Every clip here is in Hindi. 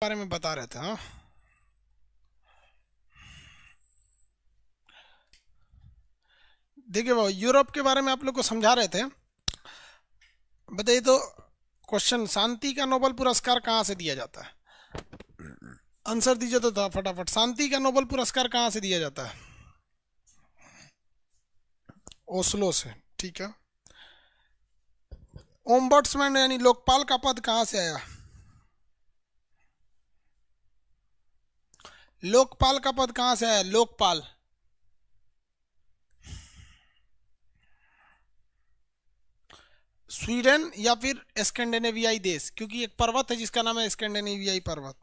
बारे में बता रहे थे। हाँ, देखिए वो यूरोप के बारे में आप लोग को समझा रहे थे। बताइए तो, क्वेश्चन, शांति का नोबेल पुरस्कार कहाँ से दिया जाता है? आंसर दीजिए तो था फटाफट। शांति का नोबेल पुरस्कार कहाँ से दिया जाता है? ओस्लो से। ठीक है। ओम्बड्समैन यानी लोकपाल का पद कहाँ से आया? लोकपाल का पद कहाँ से आया? लोकपाल। स्वीडन या फिर स्कैंडिनेवियाई देश, क्योंकि एक पर्वत है जिसका नाम है स्कैंडिनेवियाई पर्वत।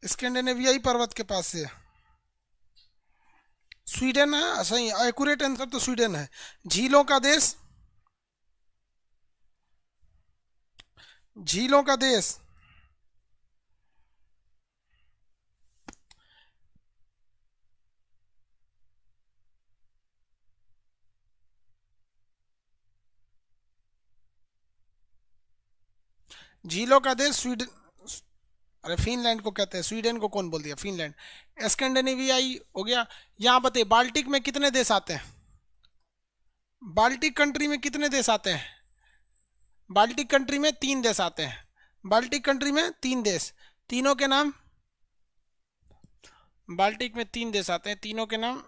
स्कैंडिनेवियाई पर्वत के पास से स्वीडन है। सही, एक्यूरेट आंसर तो स्वीडन है। झीलों का देश, झीलों का देश। झीलों का देश स्वीडन। अरे फिनलैंड को कहते हैं, स्वीडन को कौन बोल दिया? फिनलैंड। स्कैंडिनेवियाई हो गया। यहाँ बताइए, बाल्टिक में कितने देश आते हैं? बाल्टिक कंट्री में कितने देश आते हैं? बाल्टिक कंट्री में 3 देश आते हैं। बाल्टिक कंट्री में 3 देश। तीनों के नाम? बाल्टिक में 3 देश आते हैं, तीनों के नाम?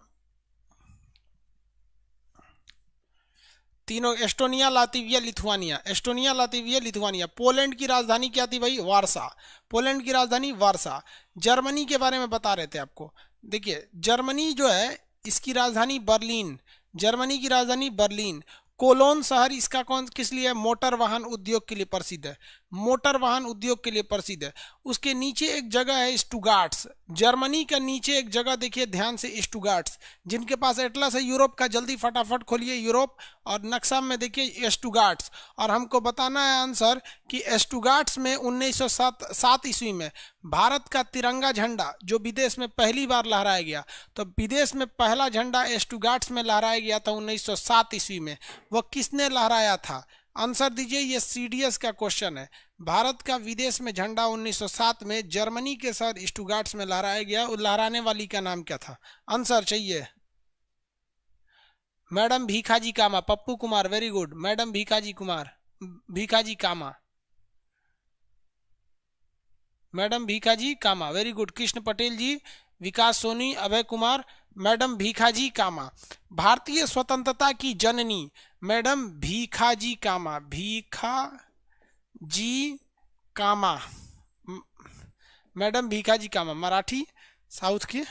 तीनों Estonia, Latvia, Lithuania. Estonia, Latvia, Lithuania. Poland की राजधानी क्या थी भाई? वारसा। पोलैंड की राजधानी वारसा। जर्मनी के बारे में बता रहे थे आपको। देखिए, जर्मनी जो है इसकी राजधानी बर्लिन। जर्मनी की राजधानी बर्लिन। कोलोन शहर इसका कौन किस लिए है? मोटर वाहन उद्योग के लिए प्रसिद्ध है। मोटर वाहन उद्योग के लिए प्रसिद्ध है। उसके नीचे एक जगह है स्टुगार्ट्स। जर्मनी का नीचे एक जगह देखिए ध्यान से, स्टुगार्ट्स। जिनके पास एटलस है यूरोप का, जल्दी फटाफट खोलिए यूरोप और नक्शा में देखिए स्टुगार्ट्स। और हमको बताना है आंसर कि स्टुगार्ट्स में 1907 ईस्वी में भारत का तिरंगा झंडा जो विदेश में पहली बार लहराया गया, तो विदेश में पहला झंडा स्टुगार्ट्स में लहराया गया था 1907 ईस्वी में। वह किसने लहराया था? आंसर दीजिए, ये सीडीएस का क्वेश्चन है। भारत का विदेश में झंडा 1907 में जर्मनी के शहर स्टुगार्ट्स में लहराया गया। और लहराने वाली का नाम क्या था? आंसर चाहिए। Madam Bhikaji Cama. Pappu Kumar, very good. Madam Bhikaji Kumar, Bhikaji Cama. Madam Bhikaji Cama, very good. Krishna Patel ji, Vikas Soni, Abhay Kumar. Madam Bhikaji Cama, भारतीय स्वतंत्रता की जननी। Madam Bhikaji Cama, Bhika ji Cama. Madam Bhikaji Cama Marathi, south की,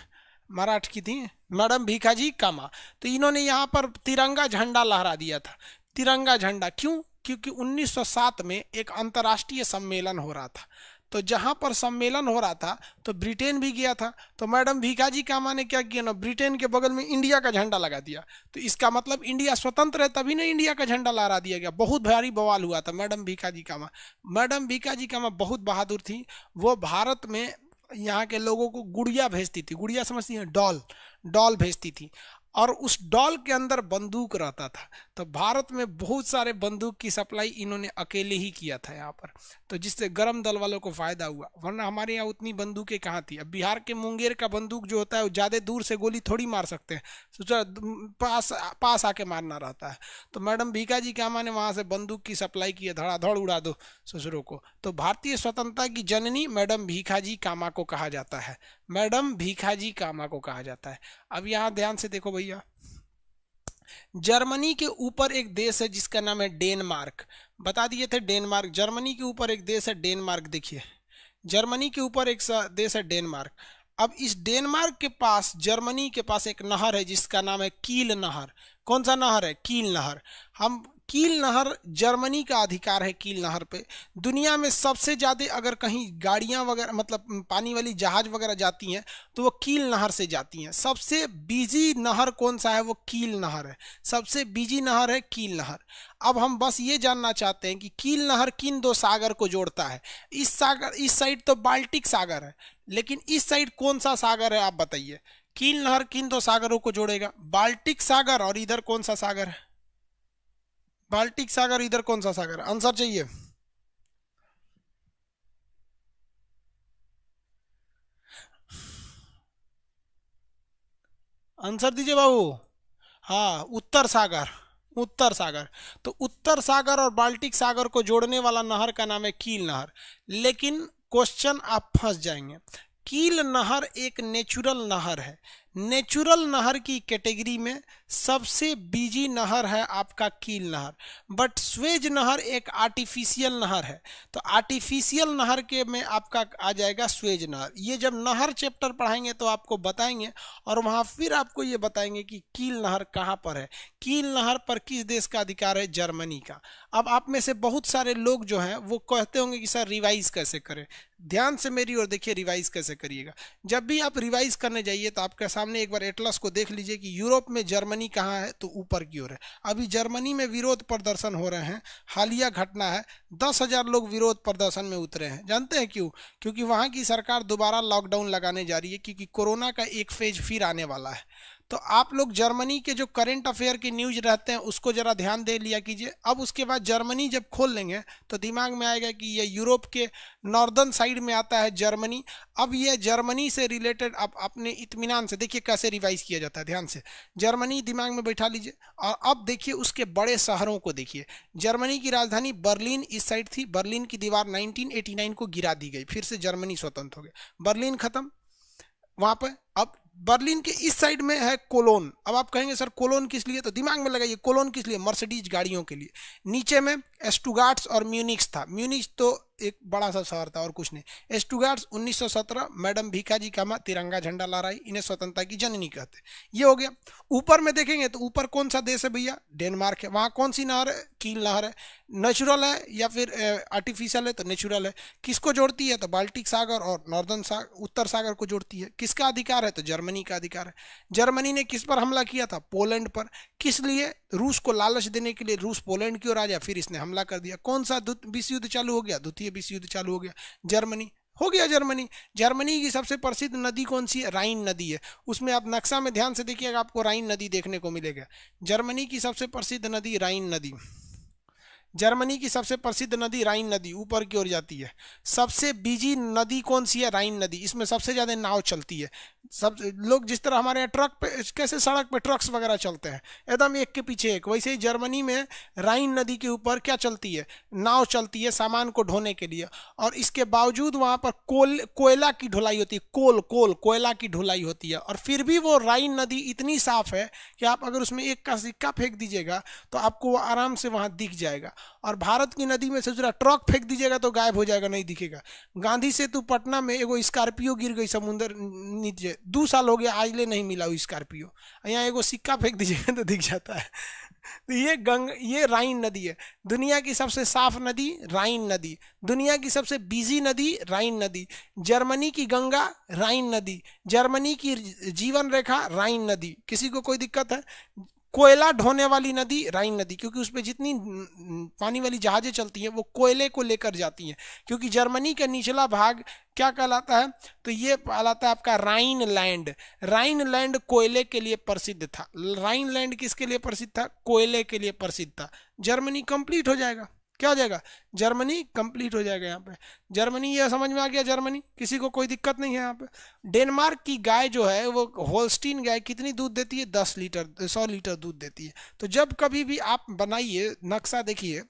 मराठ की थी मैडम भीखाजी कामा। तो इन्होंने यहाँ पर तिरंगा झंडा लहरा दिया था। तिरंगा झंडा क्यों? क्योंकि 1907 में एक अंतर्राष्ट्रीय सम्मेलन हो रहा था। तो जहां पर सम्मेलन हो रहा था तो ब्रिटेन भी गया था। तो मैडम भीखाजी कामा ने क्या किया ना, ब्रिटेन के बगल में इंडिया का झंडा लगा दिया। तो इसका मतलब इंडिया स्वतंत्र है, तभी ना इंडिया का झंडा लहरा दिया गया। बहुत भारी बवाल हुआ था। मैडम भीखाजी कामा, मैडम भीखाजी कामा बहुत बहादुर थी। वो भारत में यहाँ के लोगों को गुड़िया भेजती थी। गुड़िया समझती हैं? डॉल। डॉल भेजती थी और उस डॉल के अंदर बंदूक रहता था। तो भारत में बहुत सारे बंदूक की सप्लाई इन्होंने अकेले ही किया था यहाँ पर। तो जिससे गरम दल वालों को फायदा हुआ, वरना हमारे यहाँ उतनी बंदूकें कहाँ थी। अब बिहार के मुंगेर का बंदूक जो होता है वो ज़्यादा दूर से गोली थोड़ी मार सकते हैं, सोचा पास पास आके मारना रहता है। तो मैडम भीखाजी कामा ने वहाँ से बंदूक की सप्लाई की है, धड़ाधड़ उड़ा दो ससुरों को। तो भारतीय स्वतंत्रता की जननी मैडम भीखाजी कामा को कहा जाता है। मैडम भीखाजी कामा को कहा जाता है। अब यहाँ ध्यान से देखो भैया, जर्मनी के ऊपर एक देश है जिसका नाम है डेनमार्क। बता दिए थे डेनमार्क। जर्मनी के ऊपर एक देश है डेनमार्क। देखिए, जर्मनी के ऊपर एक देश है डेनमार्क। अब इस डेनमार्क के पास, जर्मनी के पास एक नहर है जिसका नाम है कील नहर। कौन सा नहर है? कील नहर। हम कील नहर, जर्मनी का अधिकार है कील नहर पे। दुनिया में सबसे ज़्यादा अगर कहीं गाड़ियां वगैरह मतलब पानी वाली जहाज वगैरह जाती हैं तो वो कील नहर से जाती हैं। सबसे बिजी नहर कौन सा है? वो कील नहर है। सबसे बिजी नहर है कील नहर। अब हम बस ये जानना चाहते हैं कि कील नहर किन 2 सागर को जोड़ता है? इस सागर, इस साइड तो बाल्टिक सागर है, लेकिन इस साइड कौन सा सागर है आप बताइए? कील नहर किन 2 सागरों को जोड़ेगा? बाल्टिक सागर और इधर कौन सा सागर है? बाल्टिक सागर, इधर कौन सा सागर? आंसर चाहिए। आंसर दीजिए बाबू। हाँ, उत्तर सागर, उत्तर सागर। तो उत्तर सागर और बाल्टिक सागर को जोड़ने वाला नहर का नाम है कील नहर। लेकिन क्वेश्चन आप फंस जाएंगे। कील नहर एक नेचुरल नहर है। नेचुरल नहर की कैटेगरी में सबसे बिजी नहर है आपका कील नहर। बट स्वेज नहर एक आर्टिफिशियल नहर है। तो आर्टिफिशियल नहर के में आपका आ जाएगा स्वेज नहर। ये जब नहर चैप्टर पढ़ाएंगे तो आपको बताएंगे, और वहां फिर आपको ये बताएंगे कि कील नहर कहाँ पर है। कील नहर पर किस देश का अधिकार है? जर्मनी का। अब आप में से बहुत सारे लोग जो हैं वो कहते होंगे कि सर रिवाइज कैसे करें। ध्यान से मेरी ओर देखिए, रिवाइज कैसे करिएगा। जब भी आप रिवाइज करने जाइए तो आपके सामने एक बार एटलस को देख लीजिए कि यूरोप में जर्मनी कहाँ है, तो ऊपर की ओर है। अभी जर्मनी में विरोध प्रदर्शन हो रहे हैं। हालिया घटना है, 10,000 लोग विरोध प्रदर्शन में उतरे हैं। जानते हैं क्यों? क्योंकि वहां की सरकार दोबारा लॉकडाउन लगाने जा रही है, क्योंकि कोरोना का एक फेज फिर आने वाला है। तो आप लोग जर्मनी के जो करंट अफेयर के न्यूज रहते हैं उसको जरा ध्यान दे लिया कीजिए। अब उसके बाद जर्मनी जब खोल लेंगे तो दिमाग में आएगा कि ये यूरोप के नॉर्दर्न साइड में आता है जर्मनी। अब ये जर्मनी से रिलेटेड आप अपने इत्मीनान से देखिए कैसे रिवाइज किया जाता है। ध्यान से जर्मनी दिमाग में बैठा लीजिए, और अब देखिए उसके बड़े शहरों को देखिए। जर्मनी की राजधानी बर्लिन इस साइड थी। बर्लिन की दीवार 1989 को गिरा दी गई, फिर से जर्मनी स्वतंत्र हो गया। बर्लिन खत्म वहां पर। अब बर्लिन के इस साइड में है कोलोन। अब आप कहेंगे सर कोलोन किस लिए? तो दिमाग में लगाइए कोलोन किस लिए? मर्सिडीज गाड़ियों के लिए। नीचे में स्टुगार्ट्स और म्यूनिक्स था। म्यूनिक्स तो एक बड़ा सा शहर था और कुछ नहीं। स्टुगार्ट्स 1917 मैडम भीखाजी कामा तिरंगा झंडा लहराई, इन्हें स्वतंत्रता की जननी कहते। ये हो गया। ऊपर में देखेंगे तो ऊपर कौन सा देश है भैया? डेनमार्क है। वहां कौन सी नहर है? कील नहर है। नेचुरल है या फिर आर्टिफिशियल है? तो नेचुरल है। किसको जोड़ती है? तो बाल्टिक सागर और नॉर्दर्न सागर, उत्तर सागर को जोड़ती है। किसका अधिकार है? तो जर्मनी का अधिकार है। जर्मनी ने किस पर हमला किया था? पोलैंड पर। किस लिए? रूस को लालच देने के लिए। रूस पोलैंड की ओर आ गया, फिर इसने हमला कर दिया। कौन सा विश्व युद्ध चालू हो गया? द्वितीय विश्व युद्ध चालू हो गया। जर्मनी हो गया। जर्मनी। जर्मनी की सबसे प्रसिद्ध नदी कौन सी है? राइन नदी है। उसमें आप नक्शा में ध्यान से देखिएगा, आपको राइन नदी देखने को मिलेगा। जर्मनी की सबसे प्रसिद्ध नदी राइन नदी। जर्मनी की सबसे प्रसिद्ध नदी राइन नदी ऊपर की ओर जाती है। सबसे बिजी नदी कौन सी है? राइन नदी। इसमें सबसे ज्यादा नाव चलती है। सब लोग जिस तरह हमारे यहाँ ट्रक पे कैसे सड़क पे ट्रक्स वगैरह चलते हैं एकदम एक के पीछे एक, वैसे ही जर्मनी में राइन नदी के ऊपर क्या चलती है? नाव चलती है सामान को ढोने के लिए। और इसके बावजूद वहां पर कोयला की ढुलाई होती है। कोयला की ढुलाई होती है। और फिर भी वो राइन नदी इतनी साफ है कि आप अगर उसमें एक का सिक्का फेंक दीजिएगा तो आपको वो आराम से वहां दिख जाएगा। और भारत की नदी में से जरा ट्रक फेंक दीजिएगा तो गायब हो जाएगा, नहीं दिखेगा। गांधी सेतु पटना में एगो स्कॉर्पियो गिर गई समुद्र नीचे, 2 साल हो गया आज ले नहीं मिला वो स्कॉर्पियो। यहाँ एगो सिक्का फेंक दीजिएगा तो दिख जाता है। तो ये राइन नदी है। दुनिया की सबसे साफ नदी राइन नदी। दुनिया की सबसे बिजी नदी राइन नदी। जर्मनी की गंगा राइन नदी। जर्मनी की जीवन रेखा राइन नदी। किसी को कोई दिक्कत है? कोयला ढोने वाली नदी राइन नदी, क्योंकि उसमें जितनी पानी वाली जहाजें चलती हैं वो कोयले को लेकर जाती हैं। क्योंकि जर्मनी का निचला भाग क्या कहलाता है? तो ये कहलाता है आपका राइन लैंड। राइन लैंड कोयले के लिए प्रसिद्ध था। राइन लैंड किसके लिए प्रसिद्ध था? कोयले के लिए प्रसिद्ध था। जर्मनी कंप्लीट हो जाएगा। क्या हो जाएगा? जर्मनी कंप्लीट हो जाएगा। यहाँ पे जर्मनी, ये समझ में आ गया? जर्मनी किसी को कोई दिक्कत नहीं है यहाँ पे। डेनमार्क की गाय जो है वो होल्स्टीन गाय कितनी दूध देती है? 10 लीटर 100 लीटर दूध देती है। तो जब कभी भी आप बनाइए नक्शा देखिए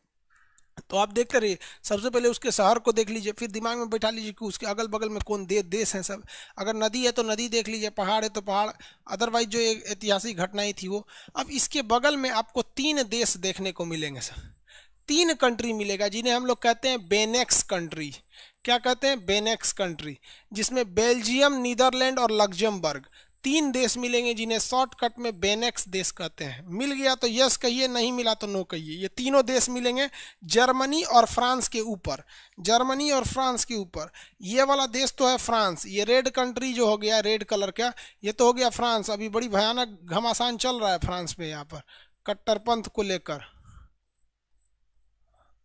तो आप देखते रहिए, सबसे पहले उसके शहर को देख लीजिए, फिर दिमाग में बैठा लीजिए कि उसके अगल बगल में कौन देश हैं सब। अगर नदी है तो नदी देख लीजिए, पहाड़ है तो पहाड़, अदरवाइज जो एक ऐतिहासिक घटनाएं थी वो। अब इसके बगल में आपको 3 देश देखने को मिलेंगे सर। 3 कंट्री मिलेगा जिन्हें हम लोग कहते हैं बेनेक्स कंट्री। क्या कहते हैं? बेनेक्स कंट्री, जिसमें बेल्जियम, नीदरलैंड और लग्जमबर्ग 3 देश मिलेंगे जिन्हें शॉर्टकट में बेनेक्स देश कहते हैं। मिल गया तो यस कहिए, नहीं मिला तो नो कहिए। ये तीनों देश मिलेंगे जर्मनी और फ्रांस के ऊपर। जर्मनी और फ्रांस के ऊपर ये वाला देश तो है फ्रांस। ये रेड कंट्री जो हो गया रेड कलर का, ये तो हो गया फ्रांस। अभी बड़ी भयानक घमासान चल रहा है फ्रांस में, यहाँ पर कट्टरपंथ को लेकर,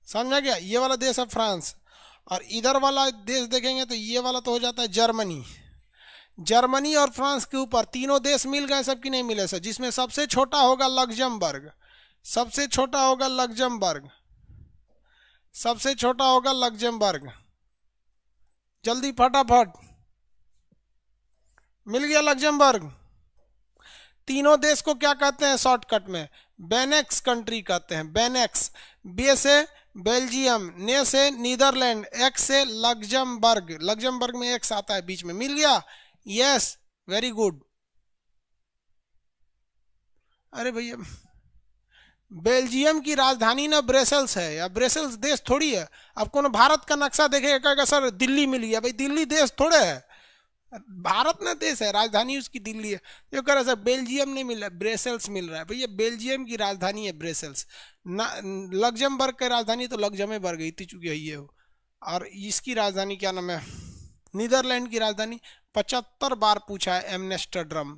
समझा गया? ये वाला देश है फ्रांस। और इधर वाला देश देखेंगे तो ये वाला तो हो जाता है जर्मनी। जर्मनी और फ्रांस के ऊपर तीनों देश मिल गए सब कि नहीं मिले सर? जिसमें सबसे छोटा होगा लग्जमबर्ग। सबसे छोटा होगा लग्जमबर्ग, सबसे छोटा होगा लग्जमबर्ग। जल्दी फटाफट, मिल गया लग्जमबर्ग। तीनों देश को क्या कहते हैं शॉर्टकट में? बेनेक्स कंट्री कहते हैं, बेनेक्स। बे से बेल्जियम, ने से नीदरलैंड, एक्स से लग्जमबर्ग, लग्जमबर्ग में एक्स आता है बीच में। मिल गया? Yes, very good. अरे भैया, बेल्जियम की राजधानी ना ब्रसेल्स है, या ब्रसेल्स देश थोड़ी है। अब कौन भारत का नक्शा देखेगा कहेगा सर दिल्ली मिल गया, भाई दिल्ली देश थोड़े है, भारत ना देश है, राजधानी उसकी दिल्ली है। जो कह रहा है सर बेल्जियम नहीं मिल रहा है, ब्रसेल्स मिल रहा है। भैया बेल्जियम की राजधानी है ब्रसेल्स ना, लग्जमबर्ग की राजधानी तो लग्जमेबर्ग इतनी चुकी है ये हो। और इसकी राजधानी क्या नाम है? नीदरलैंड की राजधानी 75 बार पूछा है, एम्स्टर्डम।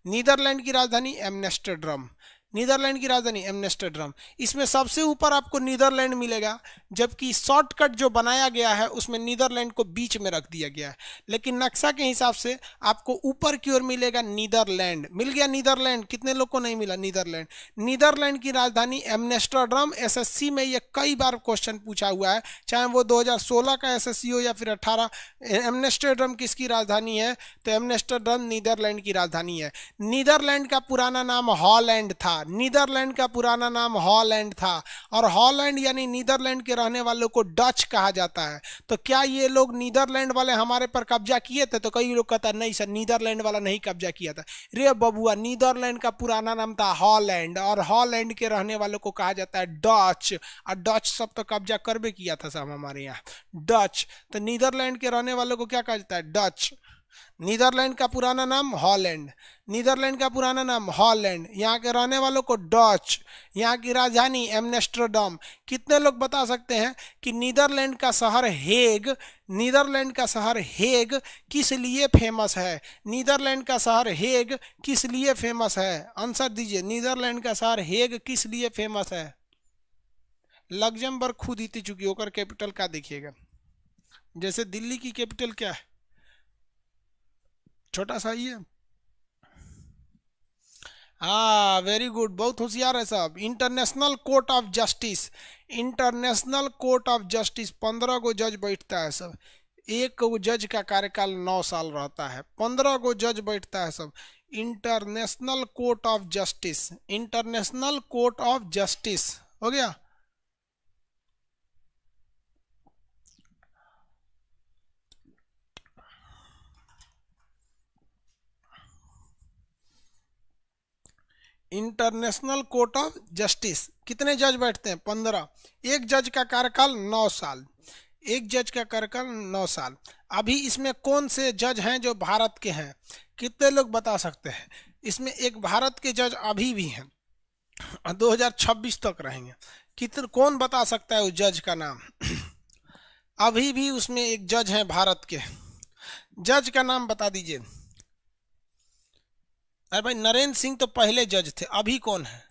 नीदरलैंड की राजधानी एम्स्टर्डम, नीदरलैंड की राजधानी एम्स्टर्डम। इसमें सबसे ऊपर आपको नीदरलैंड मिलेगा, जबकि शॉर्टकट जो बनाया गया है उसमें नीदरलैंड को बीच में रख दिया गया है, लेकिन नक्शा के हिसाब से आपको ऊपर की ओर मिलेगा नीदरलैंड। मिल गया नीदरलैंड? कितने लोग को नहीं मिला नीदरलैंड? नीदरलैंड की राजधानी एम्स्टर्डम। एसएससी में ये कई बार क्वेश्चन पूछा हुआ है, चाहे वो 2016 का एसएससी हो या फिर 18। एम्स्टर्डम किसकी राजधानी है? तो एम्स्टर्डम नीदरलैंड की राजधानी है। नीदरलैंड का पुराना नाम हॉलैंड था, नीदरलैंड का पुराना नाम हॉलैंड था, और हॉलैंड यानी नीदरलैंड के रहने वालों को डच कहा जाता है। तो क्या ये लोग नीदरलैंड वाले हमारे पर कब्जा किए थे? तो कई लोग कहता है नहीं सर नीदरलैंड वाला नहीं कब्जा किया था। रे बबुआ, नीदरलैंड का पुराना नाम था हॉलैंड, और हॉलैंड के रहने वालों को कहा जाता है डच। और डच सब तो कब्जा करबे किया था सब हमारे यहाँ, डच। तो नीदरलैंड के रहने वालों को क्या कहा जाता है? डच। नीदरलैंड का पुराना नाम हॉलैंड, नीदरलैंड का पुराना नाम हॉलैंड, यहाँ के रहने वालों को डच, यहाँ की राजधानी एम्स्टर्डम। कितने लोग बता सकते हैं कि नीदरलैंड का शहर हेग, नीदरलैंड का शहर हेग किस लिए फेमस है? नीदरलैंड का शहर हेग किस लिए फेमस है? आंसर दीजिए, नीदरलैंड का शहर हेग किस लिए फेमस है? लग्जमबर्ग खुद इतनी चुकी होकर कैपिटल क्या देखिएगा, जैसे दिल्ली की कैपिटल क्या है, छोटा सा ही है। हाँ वेरी गुड, बहुत होशियार है सब। International court of justice, international court of justice 15 गो जज बैठता है सब। एक गो जज का कार्यकाल 9 साल रहता है, 15 गो जज बैठता है सब। International court of justice, international court of justice हो गया। इंटरनेशनल कोर्ट ऑफ जस्टिस कितने जज बैठते हैं? 15। एक जज का कार्यकाल 9 साल, एक जज का कार्यकाल 9 साल। अभी इसमें कौन से जज हैं जो भारत के हैं? कितने लोग बता सकते हैं? इसमें एक भारत के जज अभी भी हैं, 2026 तक रहेंगे। कितने, कौन बता सकता है उस जज का नाम? अभी भी उसमें एक जज हैं भारत के, जज का नाम बता दीजिए। अरे भाई नरेंद्र सिंह तो पहले जज थे, अभी कौन है?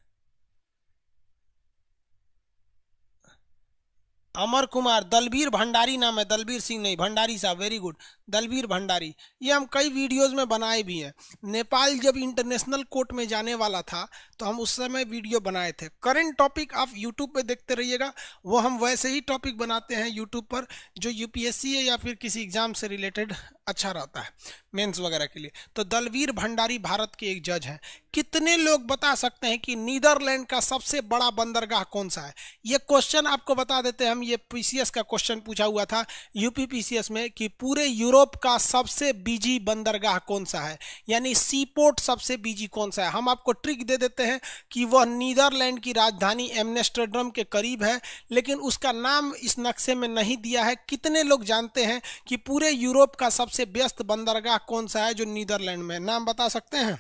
अमर कुमार, दलबीर भंडारी नाम है, दलबीर सिंह नहीं, भंडारी साहब, वेरी गुड, दलबीर भंडारी। ये हम कई वीडियोस में बनाए भी हैं। नेपाल जब इंटरनेशनल कोर्ट में जाने वाला था तो हम उस समय वीडियो बनाए थे। करंट टॉपिक आप यूट्यूब पे देखते रहिएगा, वो हम वैसे ही टॉपिक बनाते हैं यूट्यूब पर जो यूपीएससी है या फिर किसी एग्जाम से रिलेटेड अच्छा रहता है, मेंस वगैरह के लिए। तो दलबीर भंडारी भारत के एक जज हैं। कितने लोग बता सकते हैं कि नीदरलैंड का सबसे बड़ा बंदरगाह कौन सा है? ये क्वेश्चन आपको बता देते हैं हम, ये पीसीएस का क्वेश्चन पूछा हुआ था यूपी पीसीएस में कि पूरे यूरोप का सबसे बिजी बंदरगाह कौन सा है, यानी सी पोर्ट सबसे बिजी कौन सा है। हम आपको ट्रिक दे देते हैं कि वह नीदरलैंड की राजधानी एम्स्टर्डम के करीब है, लेकिन उसका नाम इस नक्शे में नहीं दिया है। कितने लोग जानते हैं कि पूरे यूरोप का सबसे व्यस्त बंदरगाह कौन सा है जो नीदरलैंड में? नाम बता सकते हैं?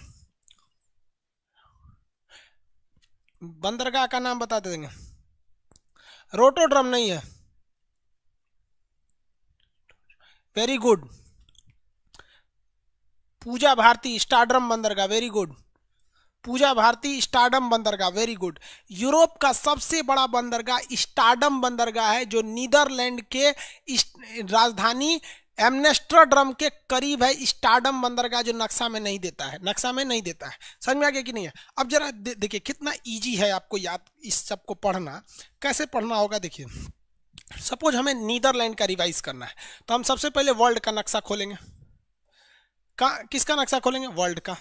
बंदरगाह का नाम बता देंगे। रोटोड्रम नहीं है, वेरी गुड। पूजा भारती स्टारडम बंदरगाह, वेरी गुड। पूजा भारती स्टारडम बंदरगाह, वेरी गुड। यूरोप का सबसे बड़ा बंदरगाह स्टारडम बंदरगाह है जो नीदरलैंड के राजधानी एम्स्टर्डम के करीब है स्टारडम बंदरगाह, जो नक्शा में नहीं देता है, नक्शा में नहीं देता है। समझ में आ गया कि नहीं है? अब जरा देखिए कितना इजी है आपको याद इस सब को पढ़ना। कैसे पढ़ना होगा देखिए, सपोज हमें नीदरलैंड का रिवाइज करना है, तो हम सबसे पहले वर्ल्ड का नक्शा खोलेंगे। किसका नक्शा खोलेंगे? वर्ल्ड का।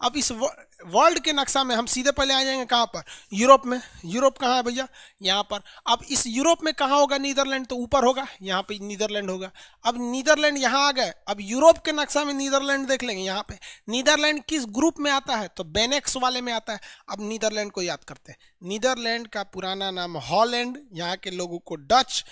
अब इस वर्ल्ड के नक्शा में हम सीधे पहले आ जाएंगे कहाँ पर? यूरोप में। यूरोप कहाँ है भैया? यहाँ पर। अब इस यूरोप में कहाँ होगा नीदरलैंड? तो ऊपर होगा, यहाँ पे नीदरलैंड होगा। अब नीदरलैंड यहाँ आ गए, अब यूरोप के नक्शा में नीदरलैंड देख लेंगे यहाँ पे। नीदरलैंड किस ग्रुप में आता है? तो बेनेक्स वाले में आता है। अब नीदरलैंड को याद करते हैं। नीदरलैंड का पुराना नाम हॉलैंड, यहाँ के लोगों को डच,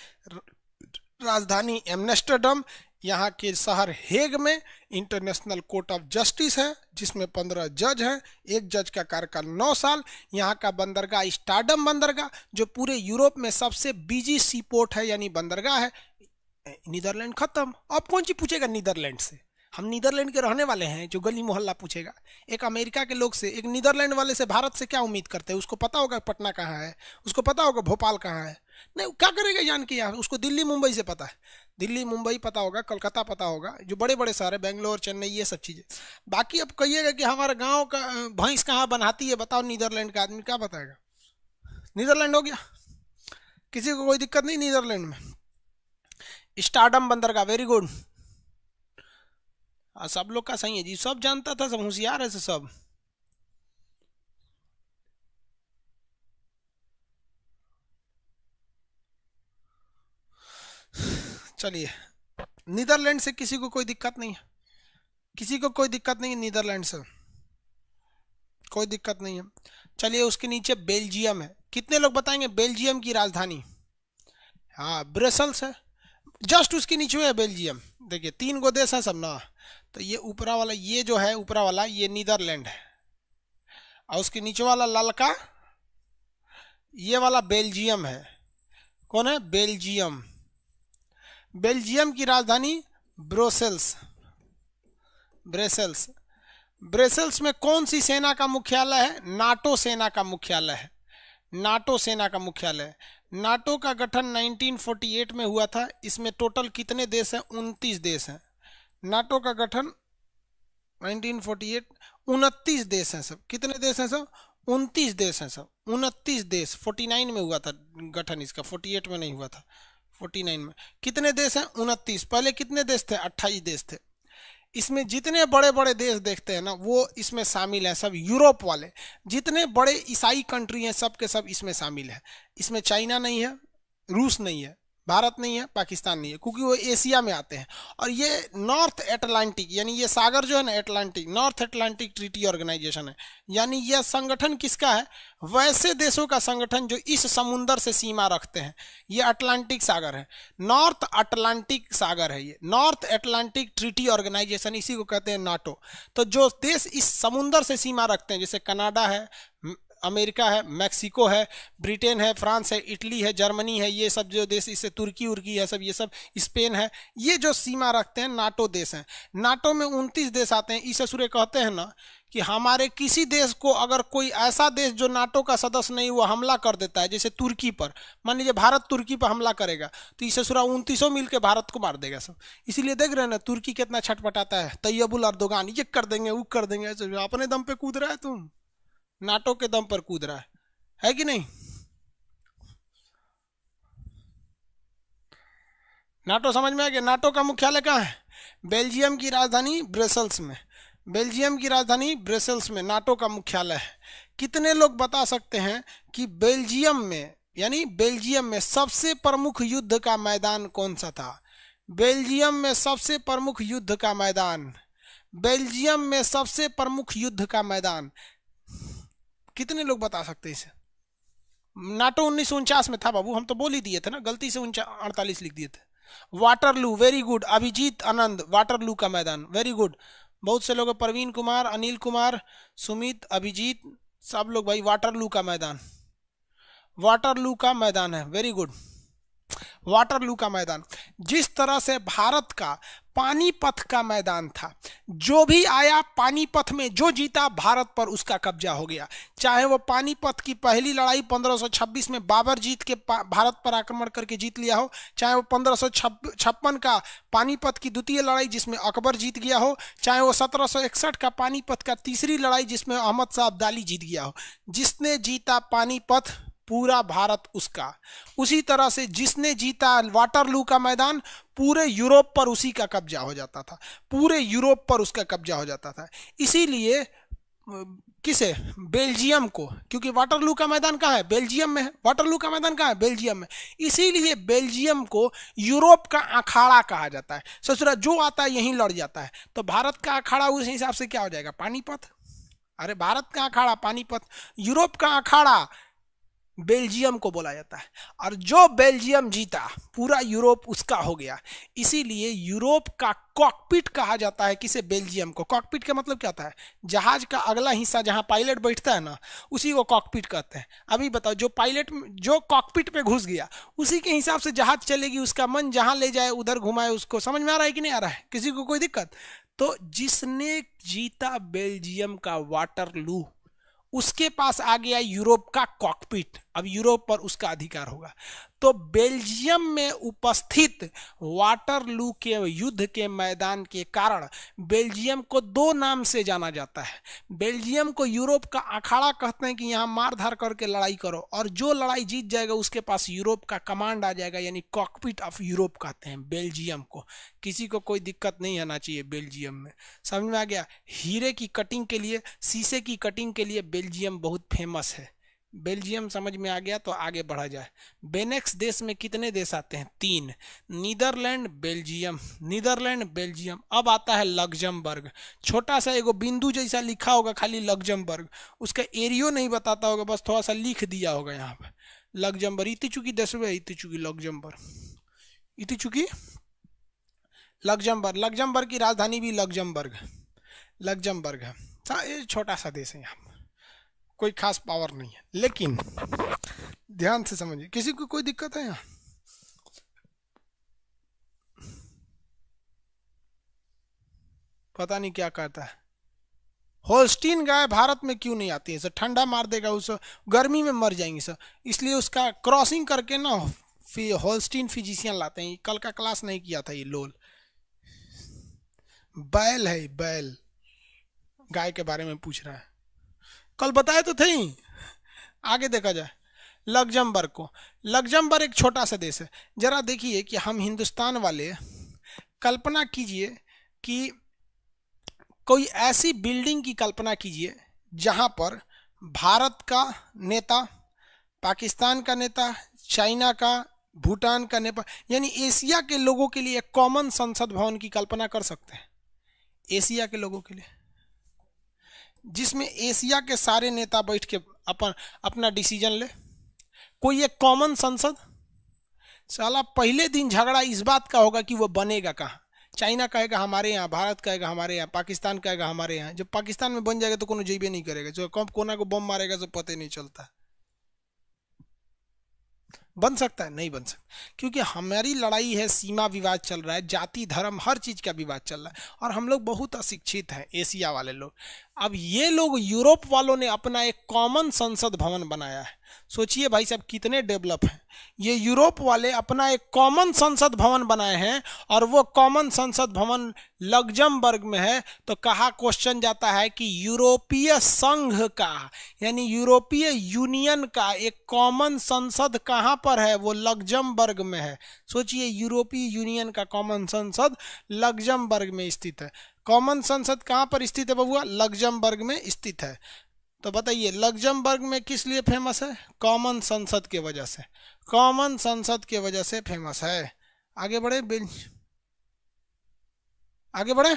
राजधानी एम्स्टर्डम, यहाँ के शहर हेग में इंटरनेशनल कोर्ट ऑफ जस्टिस है जिसमें 15 जज हैं, एक जज का कार्यकाल 9 साल। यहाँ का बंदरगाह स्टारडम बंदरगाह, जो पूरे यूरोप में सबसे बिजी सी पोर्ट है यानी बंदरगाह है। नीदरलैंड खत्म। अब कौन सी पूछेगा नीदरलैंड से? हम नीदरलैंड के रहने वाले हैं, जो गली मोहल्ला पूछेगा। एक अमेरिका के लोग से, एक नीदरलैंड वाले से भारत से क्या उम्मीद करते हैं? उसको पता होगा पटना कहाँ है, उसको पता होगा भोपाल कहाँ है? नहीं, क्या करेगा जान के? यहाँ उसको दिल्ली मुंबई से पता है, दिल्ली मुंबई पता होगा, कलकत्ता पता होगा, जो बड़े बड़े शहर है, बेंगलोर चेन्नई, ये सब चीज़ें। बाकी अब कहिएगा कि हमारे गांव का भैंस कहाँ बनाती है, बताओ नीदरलैंड का आदमी क्या बताएगा? नीदरलैंड हो गया, किसी को कोई दिक्कत नहीं नीदरलैंड में। स्टारडम बंदरगाह, वेरी गुड। सब लोग का सही है जी, सब जानता था, सब होशियार है सब। चलिए, नीदरलैंड से किसी को कोई दिक्कत नहीं है, किसी को कोई दिक्कत नहीं है, नीदरलैंड से कोई दिक्कत नहीं है। चलिए, उसके नीचे बेल्जियम है। कितने लोग बताएंगे बेल्जियम की राजधानी? हाँ, ब्रसेल्स है। जस्ट उसके नीचे है बेल्जियम। देखिए 3 गो देश है सब ना, तो ये ऊपरा वाला, ये जो है ऊपरा वाला, ये नीदरलैंड है, और उसके नीचे वाला ललका, ये वाला बेल्जियम है। कौन है? बेल्जियम। बेल्जियम की राजधानी ब्रुसेल्स। ब्रसेल्स। ब्रसेल्स में कौन सी सेना का मुख्यालय है? नाटो सेना का मुख्यालय है। नाटो सेना का मुख्यालय है। नाटो का गठन 1948 में हुआ था। इसमें टोटल कितने देश हैं? 29 देश हैं। नाटो का गठन 1948, 29 देश हैं सब। कितने देश हैं सब? 29 देश हैं सब, 29 देश। 49 में हुआ था गठन इसका, 48 में नहीं हुआ था, 49 में। कितने देश हैं? 29। पहले कितने देश थे? 28 देश थे। इसमें जितने बड़े बड़े देश देखते हैं ना, वो इसमें शामिल है, सब यूरोप वाले। जितने बड़े ईसाई कंट्री हैं सब के सब इसमें शामिल है। इसमें चाइना नहीं है, रूस नहीं है, भारत नहीं है, पाकिस्तान नहीं है, क्योंकि वो एशिया में आते हैं। और ये नॉर्थ अटलांटिक, यानी ये सागर जो है ना Atlantic, North Atlantic Treaty Organization है। यानी यह संगठन किसका है? वैसे देशों का संगठन जो इस समुंदर से सीमा रखते हैं। ये अटलांटिक सागर है, नॉर्थ अटलांटिक सागर है, ये नॉर्थ अटलांटिक ट्रीटी ऑर्गेनाइजेशन, इसी को कहते हैं नाटो। तो जो देश इस समुंदर से सीमा रखते हैं, जैसे कनाडा है, अमेरिका है, मैक्सिको है, ब्रिटेन है, फ्रांस है, इटली है, जर्मनी है, ये सब जो देश, इससे तुर्की उर्की है सब, ये सब स्पेन है, ये जो सीमा रखते हैं नाटो देश हैं। नाटो में 29 देश आते हैं। इसे सूर्य कहते हैं ना कि हमारे किसी देश को अगर कोई ऐसा देश जो नाटो का सदस्य नहीं हुआ हमला कर देता है, जैसे तुर्की पर, मान लीजिए भारत तुर्की पर हमला करेगा, तो इसे सूरा 29 मिल के भारत को मार देगा सब। इसीलिए देख रहे हैं ना तुर्की कितना छटपटाता है, तैयबुल अर्दोगान, ये कर देंगे वो कर देंगे, अपने दम पे कूद रहा है, तुम नाटो के दम पर कूद रहा है कि नहीं? नाटो समझ में आ गया? नाटो का मुख्यालय कहाँ है? बेल्जियम की राजधानी ब्रसेल्स में। बेल्जियम की राजधानी ब्रसेल्स में नाटो का मुख्यालय है। कितने लोग बता सकते हैं कि बेल्जियम में, यानी बेल्जियम में सबसे प्रमुख युद्ध का मैदान कौन सा था? बेल्जियम में सबसे प्रमुख युद्ध का मैदान, बेल्जियम में सबसे प्रमुख युद्ध का मैदान, कितने लोग बता सकते हैं इसे? नाटो 1949 में था बाबू, हम तो बोल ही दिए थे ना, गलती से 48 लिख दिए थे। Waterloo, very good. Abhijit Anand, Waterloo का मैदान, वेरी गुड। बहुत से लोग, प्रवीण कुमार, अनिल कुमार, सुमित, अभिजीत, सब लोग भाई वाटरलू का मैदान, वाटरलू का मैदान है, वेरी गुड। वाटरलू का मैदान। जिस तरह से भारत का पानीपत का मैदान था, जो भी आया पानीपत में जो जीता भारत पर उसका कब्जा हो गया। चाहे वो पानीपत की पहली लड़ाई 1526 में बाबर जीत के भारत पर आक्रमण करके जीत लिया हो, चाहे वो 1556 का पानीपत की द्वितीय लड़ाई जिसमें अकबर जीत गया हो, चाहे वो 1761 का पानीपत का तीसरी लड़ाई जिसमें अहमद शाह अब्दाली जीत गया हो। जिसने जीता पानीपत पूरा भारत उसका। उसी तरह से जिसने जीता वाटरलू का मैदान, पूरे यूरोप पर उसी का कब्जा हो जाता था, पूरे यूरोप पर उसका कब्जा हो जाता था। इसीलिए किसे, बेल्जियम को, क्योंकि वाटरलू का मैदान कहाँ है, बेल्जियम में है। वाटरलू का मैदान कहाँ है, बेल्जियम में। इसीलिए बेल्जियम को यूरोप का अखाड़ा कहा जाता है। सोच जो आता है यहीं लड़ जाता है। तो भारत का अखाड़ा उस हिसाब से क्या हो जाएगा, पानीपत। अरे भारत का अखाड़ा पानीपत, यूरोप का अखाड़ा बेल्जियम को बोला जाता है। और जो बेल्जियम जीता पूरा यूरोप उसका हो गया। इसीलिए यूरोप का कॉकपिट कहा जाता है किसे, बेल्जियम को। कॉकपिट का मतलब क्या होता है, जहाज का अगला हिस्सा जहां पायलट बैठता है ना, उसी को कॉकपिट कहते हैं। अभी बताओ, जो पायलट जो कॉकपिट पे घुस गया उसी के हिसाब से जहाज चलेगी, उसका मन जहां ले जाए उधर घुमाए। उसको समझ में आ रहा है कि नहीं आ रहा है, किसी को कोई दिक्कत? तो जिसने जीता बेल्जियम का वाटरलू, उसके पास आ गया यूरोप का कॉकपिट। अब यूरोप पर उसका अधिकार होगा। तो बेल्जियम में उपस्थित वाटरलू के युद्ध के मैदान के कारण बेल्जियम को दो नाम से जाना जाता है। बेल्जियम को यूरोप का अखाड़ा कहते हैं कि यहाँ मार धार करके लड़ाई करो, और जो लड़ाई जीत जाएगा उसके पास यूरोप का कमांड आ जाएगा, यानी कॉकपिट ऑफ यूरोप कहते हैं बेल्जियम को। किसी को कोई दिक्कत नहीं आना चाहिए बेल्जियम में। समझ में आ गया? हीरे की कटिंग के लिए, शीशे की कटिंग के लिए बेल्जियम बहुत फेमस है। बेल्जियम समझ में आ गया तो आगे बढ़ा जाए। बेनेक्स देश में कितने देश आते हैं, 3। Netherlands, Belgium, Netherlands, Belgium. अब आता है लग्जमबर्ग। छोटा सा एगो बिंदु जैसा लिखा होगा खाली लग्जमबर्ग, उसका एरियो नहीं बताता होगा, बस थोड़ा सा लिख दिया होगा यहाँ पे लग्जमबर्ग। इति चुकी 10वें, इति चुकी लग्जमबर्ग, इति चुकी लग्जमबर्ग। लग्जमबर्ग की राजधानी भी लग्जमबर्ग, लग्जमबर्ग है। ये छोटा सा देश है, यहाँ कोई खास पावर नहीं है, लेकिन ध्यान से समझिए। किसी को कोई दिक्कत है यहाँ? पता नहीं क्या कहता है। होल्स्टीन गाय भारत में क्यों नहीं आती है सर? ठंडा मार देगा उसे, गर्मी में मर जाएंगी सर, इसलिए उसका क्रॉसिंग करके ना होल्स्टीन फिजिशियन लाते हैं। कल का क्लास नहीं किया था ये लोल। बैल है, बैल गाय के बारे में पूछ रहा है, कल बताए तो थे ही। आगे देखा जाए लग्जमबर्ग को। लग्जमबर्ग एक छोटा सा देश है। जरा देखिए कि हम हिंदुस्तान वाले, कल्पना कीजिए कि कोई ऐसी बिल्डिंग की कल्पना कीजिए जहां पर भारत का नेता, पाकिस्तान का नेता, चाइना का, भूटान का नेता, यानी एशिया के लोगों के लिए एक कॉमन संसद भवन की कल्पना कर सकते हैं। एशिया के लोगों के लिए, जिसमें एशिया के सारे नेता बैठ के अपना डिसीजन ले, कोई एक कॉमन संसद। साला पहले दिन झगड़ा इस बात का होगा कि वो बनेगा कहाँ। चाइना कहेगा हमारे यहाँ, भारत कहेगा हमारे यहाँ, पाकिस्तान कहेगा हमारे यहाँ। जब पाकिस्तान में बन जाएगा तो कोनो जेबे नहीं करेगा, जो कब कोना को बम मारेगा तो पता ही नहीं चलता। बन सकता है? नहीं बन सकता, क्योंकि हमारी लड़ाई है, सीमा विवाद चल रहा है, जाति धर्म हर चीज का विवाद चल रहा है, और हम लोग बहुत अशिक्षित हैं एशिया वाले लोग। अब ये लोग, यूरोप वालों ने अपना एक कॉमन संसद भवन बनाया है। सोचिए भाई साहब कितने डेवलप हैं ये यूरोप वाले, अपना एक कॉमन संसद भवन बनाए हैं, और वो कॉमन संसद भवन लग्जमबर्ग में है। तो कहा, क्वेश्चन जाता है कि यूरोपीय संघ का, यानी यूरोपीय यूनियन का एक कॉमन संसद कहां पर है? वो लग्जमबर्ग में है। सोचिए, यूरोपीय यूनियन का कॉमन संसद लग्जमबर्ग में स्थित है। कॉमन संसद कहां पर स्थित है बबुआ? लग्जमबर्ग में स्थित है। तो बताइए लग्जमबर्ग में किस लिए फेमस है? कॉमन संसद के वजह से, कॉमन संसद के वजह से फेमस है। आगे बढ़े, आगे बढ़े।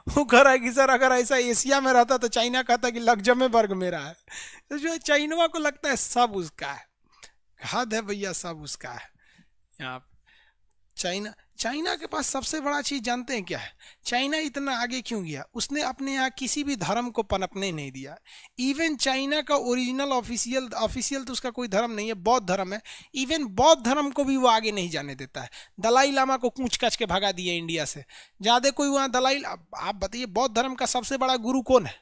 वो कह रहा है कि सर अगर ऐसा एशिया में रहता तो चाइना कहता कि लग्जमबर्ग मेरा है। तो जो चाइना को लगता है सब उसका है, हद है भैया, सब उसका है। यहाँ चाइना, चाइना के पास सबसे बड़ा चीज जानते हैं क्या है? चाइना इतना आगे क्यों गया? उसने अपने यहाँ किसी भी धर्म को पनपने नहीं दिया। इवन चाइना का ओरिजिनल ऑफिशियल तो उसका कोई धर्म नहीं है, बौद्ध धर्म है। इवन बौद्ध धर्म को भी वो आगे नहीं जाने देता है। दलाई लामा को कूच काच के भगा दिया इंडिया से, ज्यादा कोई वहाँ दलाई। आप बताइए बौद्ध धर्म का सबसे बड़ा गुरु कौन है?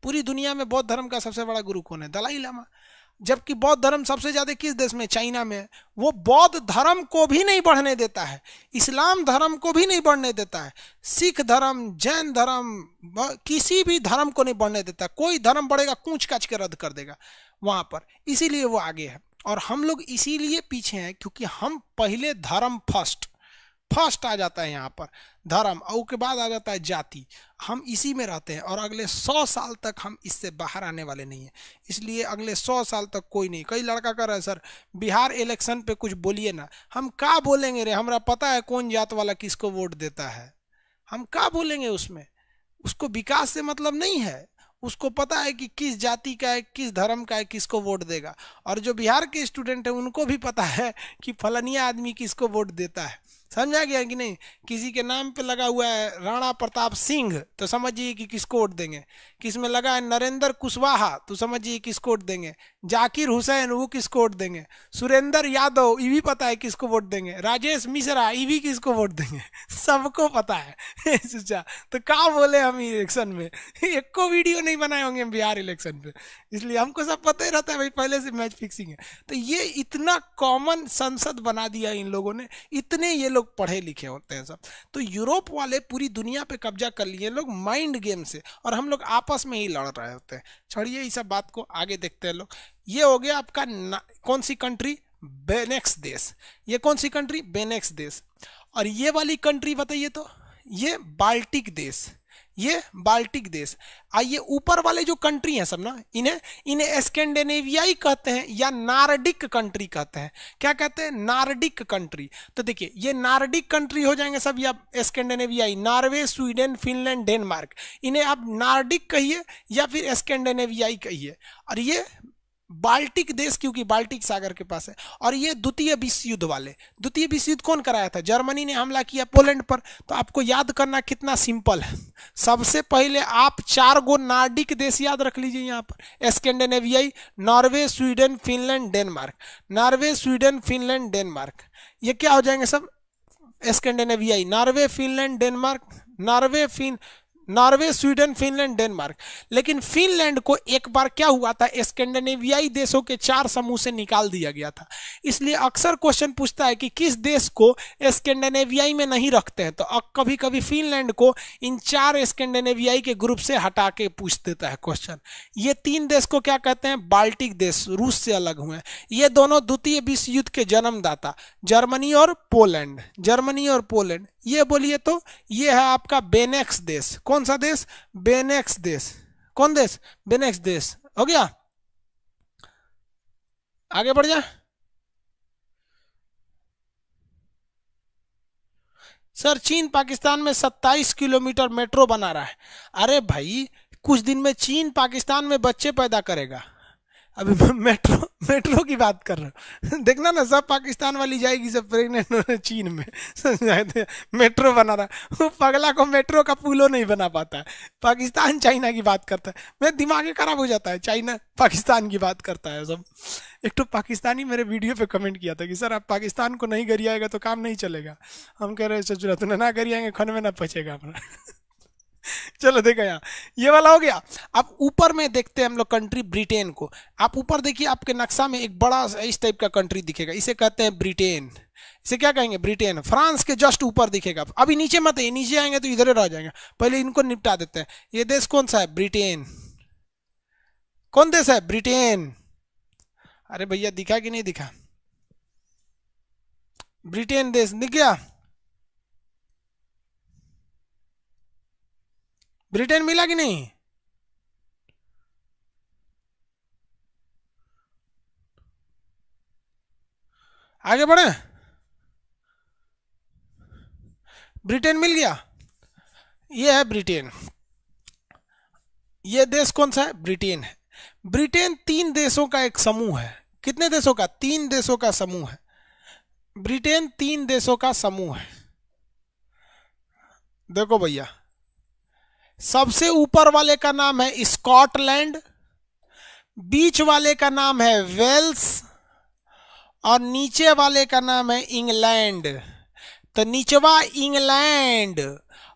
पूरी दुनिया में बौद्ध धर्म का सबसे बड़ा गुरु कौन है? दलाई लामा। जबकि बौद्ध धर्म सबसे ज्यादा किस देश में? चाइना में। वो बौद्ध धर्म को भी नहीं बढ़ने देता है, इस्लाम धर्म को भी नहीं बढ़ने देता है, सिख धर्म, जैन धर्म, किसी भी धर्म को नहीं बढ़ने देता। कोई धर्म बढ़ेगा कूच काच के रद्द कर देगा वहां पर। इसीलिए वो आगे है और हम लोग इसीलिए पीछे हैं क्योंकि हम पहले धर्म फर्स्ट आ जाता है यहाँ पर, धर्म, और उसके बाद आ जाता है जाति। हम इसी में रहते हैं और अगले 100 साल तक हम इससे बाहर आने वाले नहीं हैं। इसलिए अगले 100 साल तक कोई नहीं। कई लड़का कर रहा है सर बिहार इलेक्शन पे कुछ बोलिए ना। हम क्या बोलेंगे रे? हमरा पता है कौन जात वाला किसको वोट देता है, हम क्या बोलेंगे उसमें? उसको विकास से मतलब नहीं है, उसको पता है कि किस जाति का है, किस धर्म का है, किसको वोट देगा। और जो बिहार के स्टूडेंट है उनको भी पता है कि फलानिया आदमी किसको वोट देता है। समझा गया कि नहीं? किसी के नाम पे लगा हुआ है राणा प्रताप सिंह तो समझिए कि किसको वोट देंगे। किस में लगा है नरेंद्र कुशवाहा तो समझिए किसको वोट देंगे। जाकिर हुसैन वो किसको वोट देंगे। सुरेंद्र यादव ये भी पता है किसको वोट देंगे। राजेश मिश्रा ये भी किसको वोट देंगे। सबको पता है। सोचा तो क्या बोले हम इलेक्शन में? एक को वीडियो नहीं बनाए होंगे बिहार इलेक्शन पे, इसलिए हमको सब पता ही रहता है भाई, पहले से मैच फिक्सिंग है। तो ये इतना कॉमन संसद बना दिया इन लोगों ने, इतने ये लोग पढ़े लिखे होते हैं सब। तो यूरोप वाले पूरी दुनिया पे कब्जा कर लिए लोग माइंड गेम से, और हम लोग आपस में ही लड़ रहे होते हैं। छोड़िए इस सब बात को, आगे देखते हैं लोग। ये हो गया आपका कौन सी कंट्री? बेनेक्स देश। ये कौन सी कंट्री? बेनेक्स देश। और ये वाली कंट्री बताइए तो, ये बाल्टिक देश, ये बाल्टिक देश। आइए ऊपर वाले जो कंट्री हैं सब ना, इन्हें स्कैंडिनेवियाई कहते हैं या नार्डिक कंट्री कहते हैं। क्या कहते हैं? Nordic country. तो देखिए ये नार्डिक कंट्री हो जाएंगे सब, या स्कैंडिनेवियाई, नॉर्वे, स्वीडन, फिनलैंड, डेनमार्क। इन्हें आप नार्डिक कहिए या फिर स्कैंडिनेवियाई कहिए। और ये बाल्टिक देश क्योंकि बाल्टिक सागर के पास है। और ये द्वितीय विश्व युद्ध वाले, द्वितीय विश्व युद्ध कौन कराया था? जर्मनी ने हमला किया पोलैंड पर। तो आपको याद करना कितना सिंपल है। सबसे पहले आप 4 गो नार्डिक देश याद रख लीजिए यहाँ पर, स्कैंडिनेवियाई, Norway, Sweden, Finland, Denmark. Norway, Sweden, Finland, Denmark, ये क्या हो जाएंगे सब? स्कैंडिनेवियाई, Norway, Finland, Denmark, Norway, Sweden, Finland, Denmark. लेकिन फिनलैंड को एक बार क्या हुआ था, स्कैंडिनेवियाई देशों के 4 समूह से निकाल दिया गया था। इसलिए अक्सर क्वेश्चन पूछता है कि किस देश को स्कैंडिनेवियाई में नहीं रखते हैं, तो कभी कभी फिनलैंड को इन 4 स्कैंडिनेवियाई के ग्रुप से हटा के पूछ देता है क्वेश्चन। ये 3 देश को क्या कहते हैं? बाल्टिक देश, रूस से अलग हुए हैं। ये दोनों द्वितीय विश्व युद्ध के जन्मदाता, जर्मनी और पोलैंड, जर्मनी और पोलैंड। ये बोलिए तो ये है आपका बेनेक्स देश। कौन सा देश? बेनेक्स देश। कौन देश? बेनेक्स देश। हो गया, आगे बढ़ जा। सर चीन पाकिस्तान में 27 किलोमीटर मेट्रो बना रहा है। अरे भाई कुछ दिन में चीन पाकिस्तान में बच्चे पैदा करेगा। अभी मेट्रो की बात कर रहे हो, देखना ना सब पाकिस्तान वाली जाएगी, सब प्रेग्नेंट चीन में। मेट्रो बना रहा, वो पगला को मेट्रो का पुलो नहीं बना पाता है। पाकिस्तान चाइना की बात करता है, मेरा दिमाग ही खराब हो जाता है। चाइना पाकिस्तान की बात करता है सब। एक तो पाकिस्तानी मेरे वीडियो पे कमेंट किया था कि सर आप पाकिस्तान को नहीं गरियाएगा तो काम नहीं चलेगा। हम कह रहे हैं सचुरा तो ना गरियाएंगे, खन में ना पचेगा अपना। चलो देखो यहाँ ये वाला हो गया। अब ऊपर में देखते हैं हम लोग कंट्री ब्रिटेन को। आप ऊपर देखिए, आपके नक्शा में एक बड़ा इस टाइप का कंट्री दिखेगा, इसे कहते हैं ब्रिटेन। इसे क्या कहेंगे? ब्रिटेन। फ्रांस के जस्ट ऊपर दिखेगा। अभी नीचे मत है, नीचे आएंगे तो इधर रह जाएंगे, पहले इनको निपटा देते हैं। ये देश कौन सा है? ब्रिटेन। कौन देश है? ब्रिटेन। अरे भैया दिखा कि नहीं दिखा? ब्रिटेन देश दिख गया? ब्रिटेन मिला कि नहीं? आगे बढ़े, ब्रिटेन मिल गया। ये है ब्रिटेन। ये देश कौन सा है? ब्रिटेन है। ब्रिटेन 3 देशों का एक समूह है। कितने देशों का? 3 देशों का समूह है। ब्रिटेन 3 देशों का समूह है। देखो भैया, सबसे ऊपर वाले का नाम है स्कॉटलैंड, बीच वाले का नाम है वेल्स, और नीचे वाले का नाम है इंग्लैंड। तो निचवा इंग्लैंड,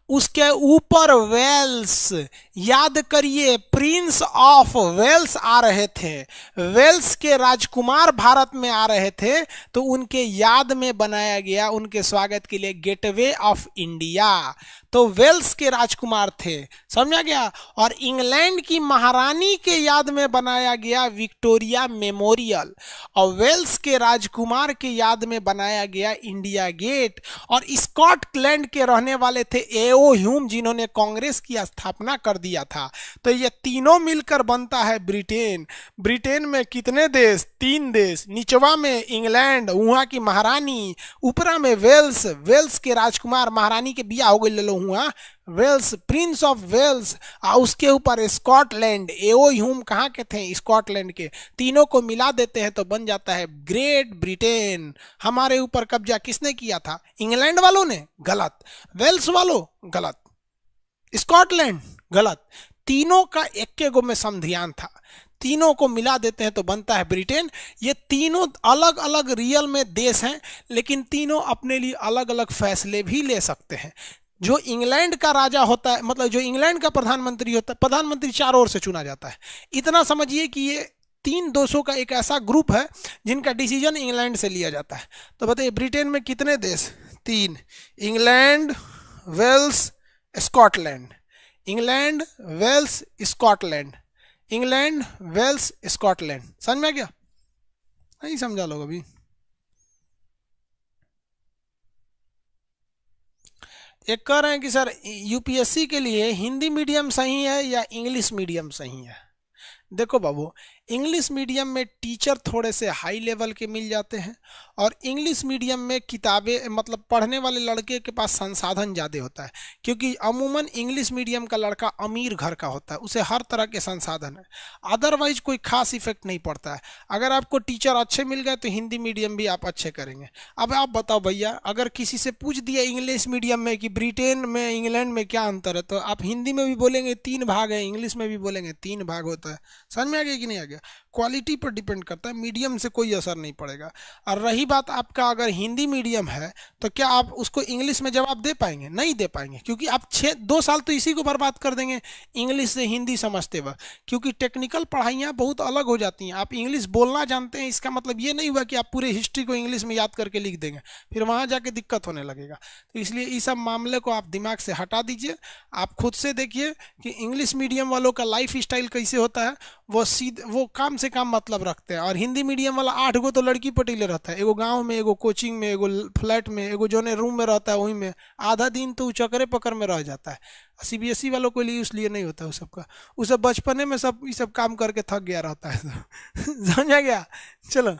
उसके ऊपर वेल्स। याद करिए, प्रिंस ऑफ वेल्स आ रहे थे, वेल्स के राजकुमार भारत में आ रहे थे, तो उनके याद में बनाया गया, उनके स्वागत के लिए गेटवे ऑफ इंडिया। तो वेल्स के राजकुमार थे, समझा गया। और इंग्लैंड की महारानी के याद में बनाया गया विक्टोरिया मेमोरियल, और वेल्स के राजकुमार के याद में बनाया गया इंडिया गेट। और स्कॉटलैंड के रहने वाले थे एओ ह्यूम, जिन्होंने कांग्रेस की स्थापना कर दिया था। तो ये तीनों मिलकर बनता है ब्रिटेन। ब्रिटेन में कितने देश? 3 देश। निचवा में इंग्लैंड, वहां की महारानी, ऊपरा में वेल्स, वेल्स के राजकुमार, महारानी के बिया हो गई ले लो हुआ, वेल्स, प्रिंस ऑफ वेल्स। उसके ऊपर स्कॉटलैंड, एओ ह्यूम कहाँ के थे? स्कॉटलैंड के। तीनों को मिला देते हैं तो बन जाता है ग्रेट ब्रिटेन। हमारे ऊपर कब्जा किसने किया था? इंग्लैंड वालों ने? गलत। वेल्स वालों? गलत। स्कॉटलैंड? गलत। तीनों का एक गो में संधियान था, तीनों को मिला देते हैं तो बनता है ब्रिटेन। ये तीनों अलग अलग रियल में देश हैं, लेकिन तीनों अपने लिए अलग अलग फैसले भी ले सकते हैं। जो इंग्लैंड का राजा होता है, मतलब जो इंग्लैंड का प्रधानमंत्री होता है, प्रधानमंत्री चारों ओर से चुना जाता है। इतना समझिए कि ये 3 देशों का एक ऐसा ग्रुप है जिनका डिसीजन इंग्लैंड से लिया जाता है। तो बताइए ब्रिटेन में कितने देश? 3। England, Wales, Scotland. England, Wales, Scotland. England, Wales, Scotland. समझ में आ गया? नहीं समझा लोग अभी? एक कह रहे हैं कि सर यूपीएससी के लिए हिंदी मीडियम सही है या इंग्लिश मीडियम सही है? देखो बाबू, इंग्लिश मीडियम में टीचर थोड़े से हाई लेवल के मिल जाते हैं, और इंग्लिश मीडियम में किताबें, मतलब पढ़ने वाले लड़के के पास संसाधन ज़्यादा होता है, क्योंकि अमूमन इंग्लिश मीडियम का लड़का अमीर घर का होता है, उसे हर तरह के संसाधन है। अदरवाइज कोई खास इफेक्ट नहीं पड़ता है। अगर आपको टीचर अच्छे मिल गए तो हिंदी मीडियम भी आप अच्छे करेंगे। अब आप बताओ भैया, अगर किसी से पूछ दिया इंग्लिश मीडियम में कि ब्रिटेन में इंग्लैंड में क्या अंतर है, तो आप हिंदी में भी बोलेंगे 3 भाग है, इंग्लिश में भी बोलेंगे 3 भाग होता है। समझ में आ गया कि नहीं आ गया? क्वालिटी पर डिपेंड करता है, मीडियम से कोई असर नहीं पड़ेगा। और रही बात आपका अगर हिंदी मीडियम है, तो क्या आप उसको इंग्लिश में जवाब दे पाएंगे? नहीं दे पाएंगे, क्योंकि आप 2 साल तो इसी को बर्बाद कर देंगे इंग्लिश से हिंदी समझते वक्त, क्योंकि टेक्निकल पढ़ाइयाँ बहुत अलग हो जाती हैं। आप इंग्लिश बोलना जानते हैं, इसका मतलब ये नहीं हुआ कि आप पूरे हिस्ट्री को इंग्लिश में याद करके लिख देंगे, फिर वहाँ जाके दिक्कत होने लगेगा। तो इसलिए इस सब मामले को आप दिमाग से हटा दीजिए। आप खुद से देखिए कि इंग्लिश मीडियम वालों का लाइफ स्टाइल कैसे होता है। वो काम से काम मतलब रखते हैं, और हिंदी मीडियम वाला 8 गो तो लड़की पटीले रहता है, एगो गांव में, एगो कोचिंग में, एगो फ्लैट में, एगो जोने रूम में रहता है, वहीं में आधा दिन तो चक्करे पकड़ में रह जाता है। सीबीएसई वालों के लिए इसलिए नहीं होता है उस सबका, उसे बचपने में सब ये सब काम करके थक गया रहता है। समझा गया? चलो।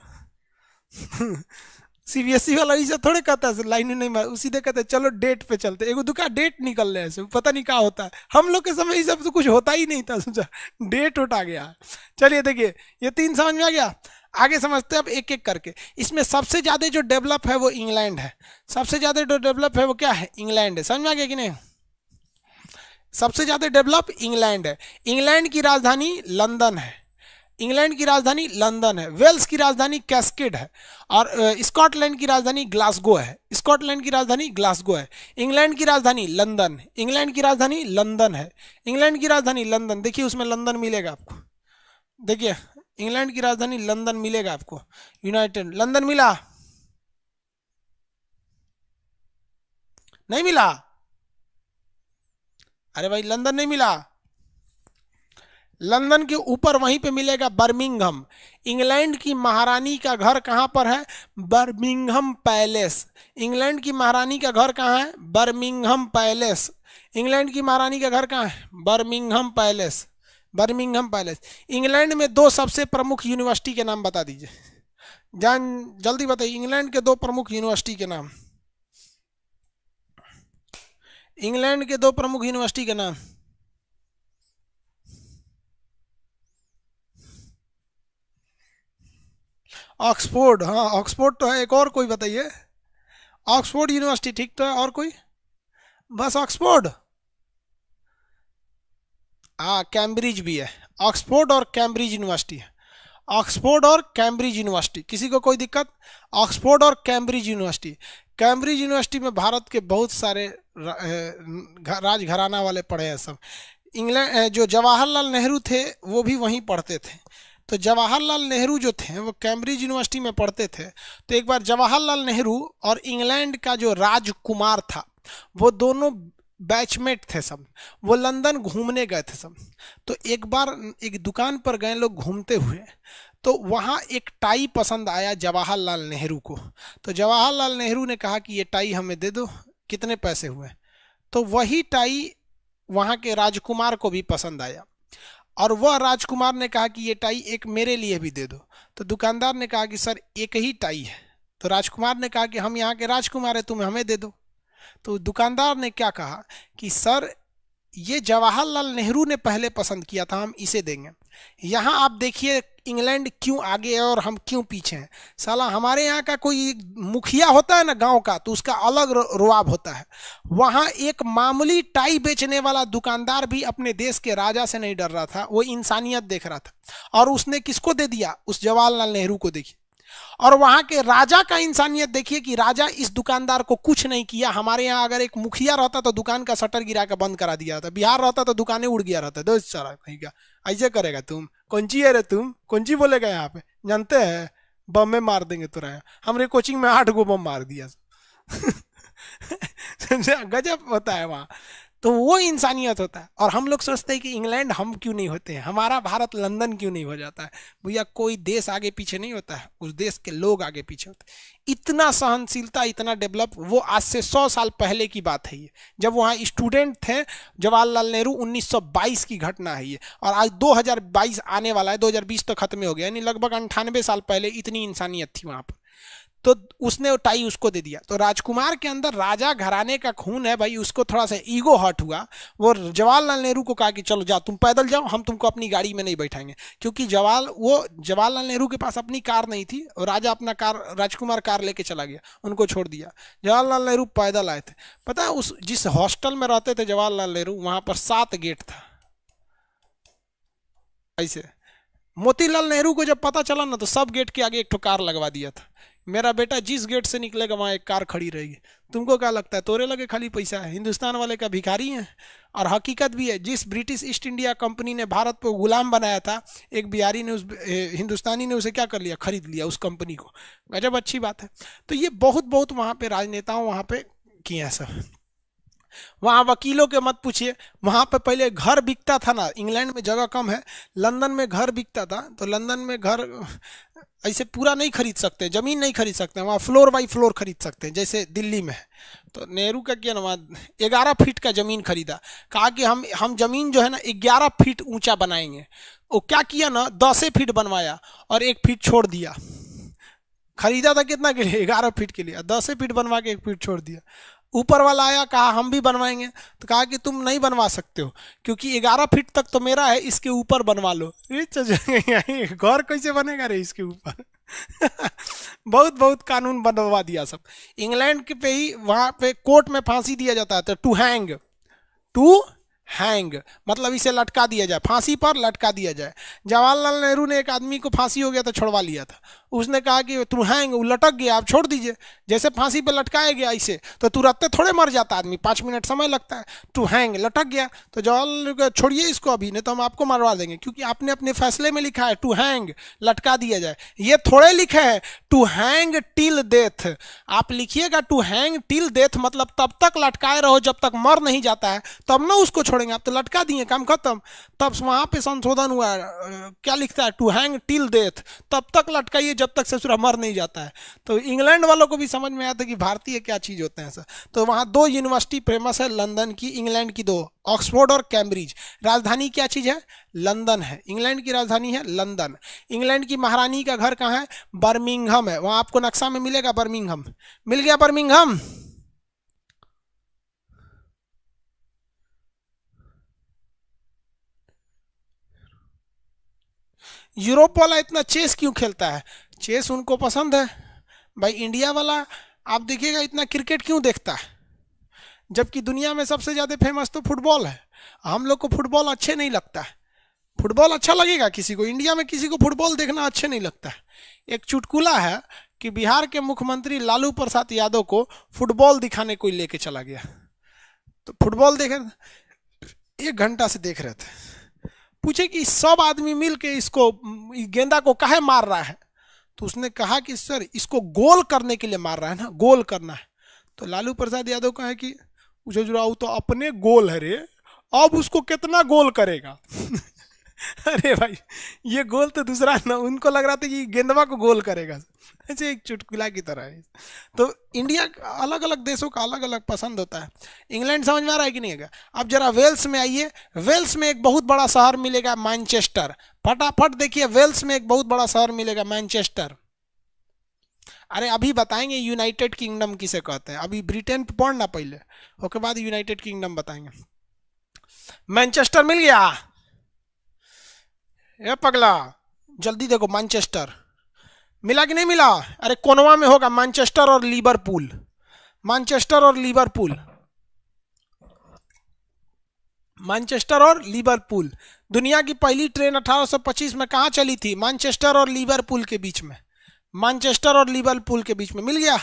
सीबीएसई वाला इसे थोड़े कहता है लाइन नहीं मार, सीधे कहते हैं चलो डेट पे चलते, एगो दुका डेट निकल रहे हैं, पता नहीं क्या होता है। हम लोग के समय ये सब तो कुछ होता ही नहीं था, सोचा डेट उठा गया। चलिए देखिए, ये 3 समझ में आ गया। आगे समझते हैं अब एक एक करके। इसमें सबसे ज्यादा जो डेवलप है वो इंग्लैंड है, सबसे ज्यादा जो डेवलप है वो क्या है? इंग्लैंड है। समझ में आ गया कि नहीं? सबसे ज्यादा डेवलप इंग्लैंड है। इंग्लैंड की राजधानी लंदन है, इंग्लैंड की राजधानी लंदन है। वेल्स की राजधानी कैस्केड है, और स्कॉटलैंड की राजधानी ग्लासगो है। स्कॉटलैंड की राजधानी ग्लासगो है। इंग्लैंड की राजधानी लंदन, इंग्लैंड की राजधानी लंदन है। इंग्लैंड की राजधानी लंदन, देखिए उसमें लंदन मिलेगा आपको, देखिए इंग्लैंड की राजधानी लंदन मिलेगा आपको। यूनाइटेड लंदन मिला? नहीं मिला? अरे भाई लंदन नहीं मिला। लंदन के ऊपर वहीं पे मिलेगा बर्मिंघम। इंग्लैंड की महारानी का घर कहाँ पर है? Birmingham palace. इंग्लैंड की महारानी का घर कहाँ है? Birmingham palace. इंग्लैंड की महारानी का घर कहाँ है? Birmingham palace. Birmingham palace. England में 2 सबसे प्रमुख यूनिवर्सिटी के नाम बता दीजिए, जान जल्दी बताइए। इंग्लैंड के 2 प्रमुख यूनिवर्सिटी के नाम, इंग्लैंड के 2 प्रमुख यूनिवर्सिटी के नाम। ऑक्सफोर्ड, हाँ ऑक्सफोर्ड तो है। एक और कोई बताइए। ऑक्सफोर्ड यूनिवर्सिटी ठीक तो है, और कोई? बस ऑक्सफोर्ड। हाँ, कैम्ब्रिज भी है, ऑक्सफोर्ड और कैम्ब्रिज यूनिवर्सिटी है। ऑक्सफोर्ड और कैम्ब्रिज यूनिवर्सिटी, किसी को कोई दिक्कत? ऑक्सफोर्ड और कैम्ब्रिज यूनिवर्सिटी। कैम्ब्रिज यूनिवर्सिटी में भारत के बहुत सारे राजघराना वाले पढ़े हैं सब। इंग्लैंड जो जवाहरलाल नेहरू थे वो भी वहीं पढ़ते थे। तो जवाहरलाल नेहरू जो थे वो कैम्ब्रिज यूनिवर्सिटी में पढ़ते थे। तो एक बार जवाहरलाल नेहरू और इंग्लैंड का जो राजकुमार था वो दोनों बैचमेट थे सब, वो लंदन घूमने गए थे सब। तो एक बार एक दुकान पर गए लोग घूमते हुए, तो वहाँ एक टाई पसंद आया जवाहरलाल नेहरू को। तो जवाहरलाल नेहरू ने कहा कि ये टाई हमें दे दो, कितने पैसे हुए? तो वही टाई वहाँ के राजकुमार को भी पसंद आया, और वह राजकुमार ने कहा कि ये टाई एक मेरे लिए भी दे दो। तो दुकानदार ने कहा कि सर एक ही टाई है। तो राजकुमार ने कहा कि हम यहाँ के राजकुमार हैं, तुम हमें दे दो। तो दुकानदार ने क्या कहा कि सर ये जवाहरलाल नेहरू ने पहले पसंद किया था, हम इसे देंगे। यहाँ आप देखिए इंग्लैंड क्यों आगे है और हम क्यों पीछे हैं। साला हमारे यहाँ का कोई मुखिया होता है ना गांव का, तो उसका अलग रुआब होता है। वहाँ एक मामूली टाई बेचने वाला दुकानदार भी अपने देश के राजा से नहीं डर रहा था, वो इंसानियत देख रहा था। और उसने किसको दे दिया? उस जवाहरलाल नेहरू को। देखिए, और वहां के राजा का इंसानियत देखिए कि राजा इस दुकानदार को कुछ नहीं किया। हमारे यहाँ अगर एक मुखिया रहता तो दुकान का शटर गिरा कर बंद करा दिया था, बिहार रहता तो दुकानें उड़ गया रहता। दोस्त सारा कहीं का ऐसे करेगा? तुम कौन ची है रे, तुम कौन ची बोलेगा यहाँ पे? जानते हैं बम में मार देंगे तुरंत। हमरे कोचिंग में 8 गो बम मार दिया। गजब होता है वहाँ। तो वो इंसानियत होता है। और हम लोग सोचते हैं कि इंग्लैंड हम क्यों नहीं होते हैं, हमारा भारत लंदन क्यों नहीं हो जाता है। भैया कोई देश आगे पीछे नहीं होता है, उस देश के लोग आगे पीछे होते हैं। इतना सहनशीलता, इतना डेवलप, वो आज से 100 साल पहले की बात है ये, जब वहाँ स्टूडेंट थे जवाहरलाल नेहरू। 1922 की घटना है ये, और आज 2022 आने वाला है, 2020 तो खत्म हो गया, यानी लगभग 98 साल पहले इतनी इंसानियत थी वहाँ पर। तो उसने वो टाई उसको दे दिया। तो राजकुमार के अंदर राजा घराने का खून है भाई, उसको थोड़ा सा ईगो हर्ट हुआ। वो जवाहरलाल नेहरू को कहा कि चलो जा, तुम पैदल जाओ, हम तुमको अपनी गाड़ी में नहीं बैठाएंगे। क्योंकि जवाहरलाल नेहरू के पास अपनी कार नहीं थी, और राजा अपना कार, राजकुमार कार लेके चला गया, उनको छोड़ दिया। जवाहरलाल नेहरू पैदल आए थे। पता है उस जिस हॉस्टल में रहते थे जवाहरलाल नेहरू, वहां पर 7 गेट था। ऐसे मोतीलाल नेहरू को जब पता चला ना, तो सब गेट के आगे एक ठो कार लगवा दिया था। मेरा बेटा जिस गेट से निकलेगा वहाँ एक कार खड़ी रहेगी। तुमको क्या लगता है तोरे लगे खाली पैसा है? हिंदुस्तान वाले का भिखारी है। और हकीकत भी है, जिस ब्रिटिश ईस्ट इंडिया कंपनी ने भारत को गुलाम बनाया था, एक बिहारी ने, उस हिंदुस्तानी ने उसे क्या कर लिया? खरीद लिया उस कंपनी को। गजब अच्छी बात है। तो ये बहुत बहुत वहाँ पे राजनेताओं वहाँ पे किए हैं सब। वहाँ वकीलों के मत पूछिए, वहाँ पे पहले घर बिकता था ना। इंग्लैंड में जगह कम है, लंदन में घर बिकता था। तो लंदन में घर ऐसे पूरा नहीं खरीद सकते, जमीन नहीं खरीद सकते, वहाँ फ्लोर बाई फ्लोर खरीद सकते हैं, जैसे दिल्ली में है। तो नेहरू का किया ना, वहाँ 11 फीट का जमीन खरीदा। कहा कि हम जमीन जो है ना 11 फीट ऊंचा बनाएंगे। वो क्या किया ना, 10 फीट बनवाया और 1 फीट छोड़ दिया। खरीदा था कितना के लिए? 11 फीट के लिए, 10 फीट बनवा के 1 फीट छोड़ दिया। ऊपर वाला आया, कहा हम भी बनवाएंगे। तो कहा कि तुम नहीं बनवा सकते हो, क्योंकि 11 फीट तक तो मेरा है, इसके ऊपर बनवा लो। घर कैसे बनेगा रे इसके ऊपर? बहुत बहुत कानून बनवा दिया सब। इंग्लैंड के पे ही वहां पे कोर्ट में फांसी दिया जाता था, टू हैंग मतलब इसे लटका दिया जाए, फांसी पर लटका दिया जाए। जवाहरलाल नेहरू ने एक आदमी को फांसी हो गया था, छुड़वा लिया था। उसने कहा कि टू हैंग, वो लटक गया, आप छोड़ दीजिए। जैसे फांसी पे लटकाया गया ऐसे, तो तुरंत थोड़े मर जाता आदमी, 5 मिनट समय लगता है। टू हैंग, लटक गया। तो जवाहरलाल छोड़िए इसको अभी, नहीं तो हम आपको मरवा देंगे, क्योंकि आपने अपने फैसले में लिखा है टू हैंग, लटका दिया जाए। ये थोड़े लिखे है टू हैंग टिल डेथ। आप लिखिएगा टू हैंग टिल डेथ, मतलब तब तक लटकाए रहो जब तक मर नहीं जाता है, तब ना उसको छोड़ेंगे। आप तो लटका दिए, काम खत्म। तब वहां पे संशोधन हुआ, क्या लिखता है? टू हैंग टिल डेथ, तब तक लटकाइए जब तक ससुरा मर नहीं जाता है। तो इंग्लैंड वालों को भी समझ में आया था कि भारतीय क्या चीज होते हैं सर। तो वहां 2 यूनिवर्सिटी फेमस है लंदन की, इंग्लैंड की 2, ऑक्सफोर्ड और कैम्ब्रिज। राजधानी क्या चीज है? लंदन है। इंग्लैंड की राजधानी है लंदन। इंग्लैंड की महारानी का घर कहाँ है? बर्मिंघम है। वहां आपको नक्शा में मिलेगा बर्मिंघम। मिल गया बर्मिंघम। यूरोप वाला इतना चेस क्यों खेलता है? चेस उनको पसंद है भाई। इंडिया वाला आप देखिएगा इतना क्रिकेट क्यों देखता है? जबकि दुनिया में सबसे ज्यादा फेमस तो फुटबॉल है। हम लोग को फुटबॉल अच्छे नहीं लगता है। फुटबॉल अच्छा लगेगा किसी को? इंडिया में किसी को फुटबॉल देखना अच्छे नहीं लगता है। एक चुटकुला है कि बिहार के मुख्यमंत्री लालू प्रसाद यादव को फुटबॉल दिखाने कोई लेके चला गया, तो फुटबॉल देखे 1 घंटा से देख रहे थे। पूछे कि सब आदमी मिल के इसको गेंदा को काहे मार रहा है, तो उसने कहा कि सर इसको गोल करने के लिए मार रहा है ना, गोल करना है। तो लालू प्रसाद यादव कहा कि जुड़ाऊ तो अपने गोल है रे, अब उसको कितना गोल करेगा। अरे भाई ये गोल तो दूसरा ना, उनको लग रहा था कि गेंदवा को गोल करेगा। ऐसे एक चुटकुला की तरह है। तो इंडिया अलग अलग देशों का अलग अलग पसंद होता है। इंग्लैंड समझ में आ रहा है कि नहीं है? अब जरा वेल्स में आइए। वेल्स में एक बहुत बड़ा शहर मिलेगा मैनचेस्टर। फटाफट देखिए, वेल्स में एक बहुत बड़ा शहर मिलेगा मैनचेस्टर। अरे अभी बताएंगे यूनाइटेड किंगडम किसे कहते हैं। अभी ब्रिटेन पे पढ़ना पहले, उसके बाद यूनाइटेड किंगडम बताएंगे। मैनचेस्टर मिल गया? ये पगला जल्दी देखो, मैनचेस्टर मिला कि नहीं मिला? अरे कोनवा में होगा मैनचेस्टर और लिवरपूल। मैनचेस्टर और लिवरपूल, मैनचेस्टर और लिवरपूल। दुनिया की पहली ट्रेन 1825 में कहाँ चली थी? मैनचेस्टर और लिवरपूल के बीच में। मैनचेस्टर और लिवरपूल के बीच में मिल गया।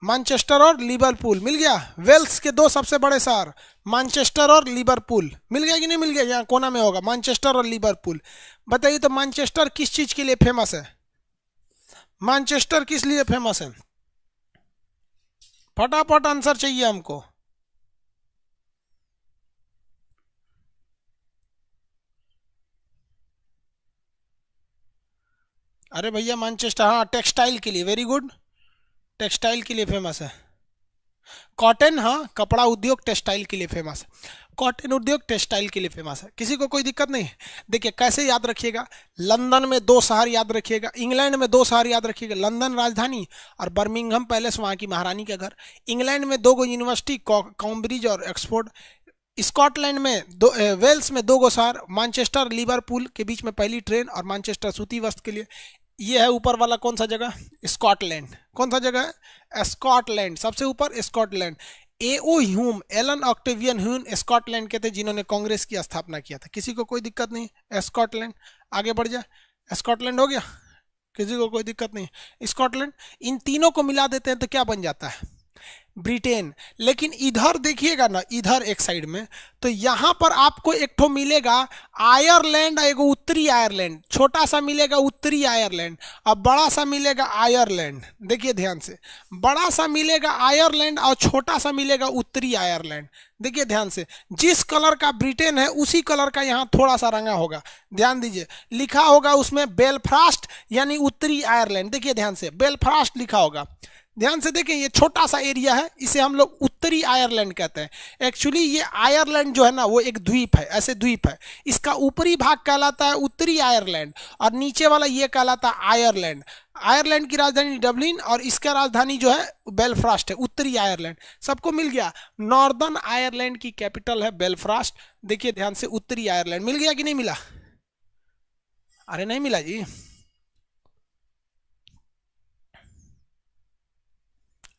मैनचेस्टर और लिवरपूल मिल गया। वेल्स के 2 सबसे बड़े शहर मैनचेस्टर और लिवरपूल मिल गया कि नहीं मिल गया? यहाँ कोना में होगा मैनचेस्टर और लिवरपूल। बताइए तो मैनचेस्टर किस चीज के लिए फेमस है? मैनचेस्टर किस लिए फेमस है? फटाफट आंसर चाहिए हमको। अरे भैया मैनचेस्टर, हाँ टेक्सटाइल के लिए, वेरी गुड, टेक्सटाइल के लिए फेमस है। कॉटन, हाँ कपड़ा उद्योग टेक्सटाइल के लिए फेमस है। कॉटन उद्योग टेक्सटाइल के लिए फेमस है। किसी को कोई दिक्कत नहीं? देखिए कैसे याद रखिएगा। लंदन में 2 शहर याद रखिएगा, इंग्लैंड में 2 शहर याद रखिएगा, लंदन राजधानी और बर्मिंघम पैलेस वहाँ की महारानी का घर। इंग्लैंड में 2 यूनिवर्सिटी, कैम्ब्रिज और ऑक्सफोर्ड। स्कॉटलैंड में वेल्स में 2 शहर, मैनचेस्टर लिवरपूल के बीच में पहली ट्रेन, और मैनचेस्टर सूती वस्त्र के लिए। ये है ऊपर वाला कौन सा जगह? स्कॉटलैंड। कौन सा जगह है? स्कॉटलैंड, सबसे ऊपर Scotland. A O Hume, Allan Octavian Hume Scotland के थे जिन्होंने कांग्रेस की स्थापना किया था। किसी को कोई दिक्कत नहीं? स्कॉटलैंड आगे बढ़ जाए। स्कॉटलैंड हो गया, किसी को कोई दिक्कत नहीं? स्कॉटलैंड, इन तीनों को मिला देते हैं तो क्या बन जाता है? ब्रिटेन। लेकिन इधर देखिएगा ना, इधर एक साइड में, तो यहां पर आपको एक ठो मिलेगा आयरलैंड, एगो उत्तरी आयरलैंड, छोटा सा मिलेगा उत्तरी आयरलैंड, और बड़ा सा मिलेगा आयरलैंड। देखिए ध्यान से, बड़ा सा मिलेगा आयरलैंड और छोटा सा मिलेगा उत्तरी आयरलैंड। देखिए ध्यान से, जिस कलर का ब्रिटेन है उसी कलर का यहाँ थोड़ा सा रंगा होगा। ध्यान दीजिए, लिखा होगा उसमें बेलफ्रास्ट यानी उत्तरी आयरलैंड। देखिए ध्यान से, बेलफ्रास्ट लिखा होगा। ध्यान से देखें, ये छोटा सा एरिया है, इसे हम लोग उत्तरी आयरलैंड कहते हैं। एक्चुअली ये आयरलैंड जो है ना, वो एक द्वीप है, ऐसे द्वीप है। इसका ऊपरी भाग कहलाता है उत्तरी आयरलैंड और नीचे वाला ये कहलाता है आयरलैंड। आयरलैंड की राजधानी डबलिन और इसका राजधानी जो है बेलफ्रास्ट है, उत्तरी आयरलैंड। सबको मिल गया। नॉर्दर्न आयरलैंड की कैपिटल है बेलफ्रास्ट। देखिए ध्यान से, उत्तरी आयरलैंड मिल गया कि नहीं मिला? अरे नहीं मिला जी।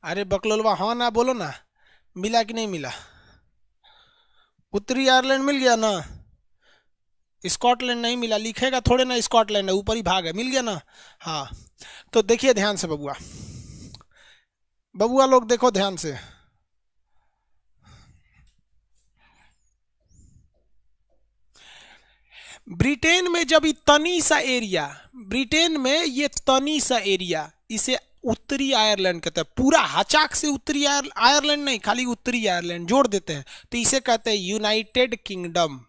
अरे बकलोलवा, हाँ ना बोलो ना, मिला कि नहीं मिला? उत्तरी आयरलैंड मिल गया ना? स्कॉटलैंड नहीं मिला, लिखेगा थोड़े ना स्कॉटलैंड है, ऊपरी भाग है। मिल गया ना? हाँ। तो देखिए ध्यान से बबुआ, बबुआ लोग देखो ध्यान से। ब्रिटेन में जब तनी सा एरिया, ब्रिटेन में ये तनी सा एरिया, इसे उत्तरी आयरलैंड कहते हैं। पूरा हचाक से उत्तरी आयरलैंड नहीं, खाली उत्तरी आयरलैंड जोड़ देते हैं तो इसे कहते हैं यूनाइटेड किंगडम।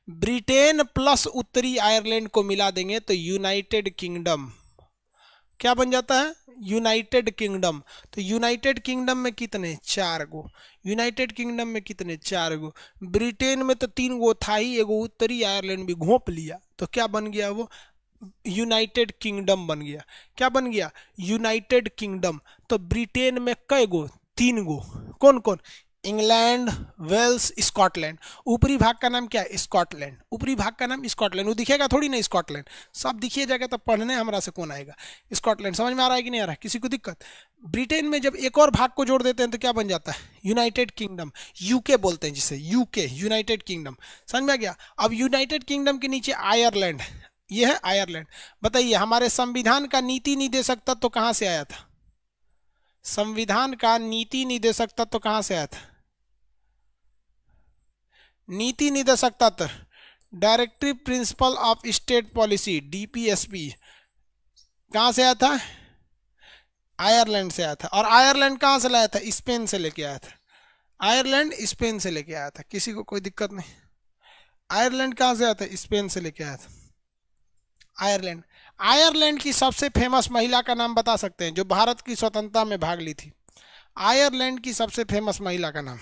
ब्रिटेन प्लस उत्तरी आयरलैंड को मिला देंगे तो यूनाइटेड किंगडम क्या बन जाता है? United kingdom. तो यूनाइटेड किंगडम में कितने? 4 गो। यूनाइटेड किंगडम में कितने? 4 गो। ब्रिटेन में तो 3 गो था ही, एगो उत्तरी आयरलैंड भी घोंप लिया तो क्या बन गया? वो यूनाइटेड किंगडम बन गया। क्या बन गया? United kingdom. तो ब्रिटेन में कई गो? 3 गो। कौन कौन? England, Wales, Scotland. ऊपरी भाग का नाम क्या है? स्कॉटलैंड। ऊपरी भाग का नाम स्कॉटलैंड। वो दिखेगा थोड़ी ना स्कॉटलैंड, सब दिखिए जाएगा तो पढ़ने हमरा से कौन आएगा? स्कॉटलैंड। समझ में आ रहा है कि नहीं आ रहा है? किसी को दिक्कत? ब्रिटेन में जब एक और भाग को जोड़ देते हैं तो क्या बन जाता है? United kingdom. यूके बोलते हैं जिसे, यूके, यूनाइटेड किंगडम। समझ में आ गया? अब यूनाइटेड किंगडम के नीचे आयरलैंड, ये है आयरलैंड। बताइए, हमारे संविधान का नीति निदेशक तत्व कहाँ से आया था? संविधान का नीति निदेशक तत्व कहाँ से आया था? नीति निदेशक तत्व, directive principle of state policy, DPSP, कहाँ से आया था? आयरलैंड से आया था। और आयरलैंड कहाँ से लाया था? स्पेन से लेके आया था। आयरलैंड स्पेन से लेके आया था। किसी को कोई दिक्कत नहीं? आयरलैंड कहाँ से आया था? स्पेन से लेके आया था आयरलैंड। आयरलैंड की सबसे फेमस महिला का नाम बता सकते हैं जो भारत की स्वतंत्रता में भाग ली थी? आयरलैंड की सबसे फेमस महिला का नाम?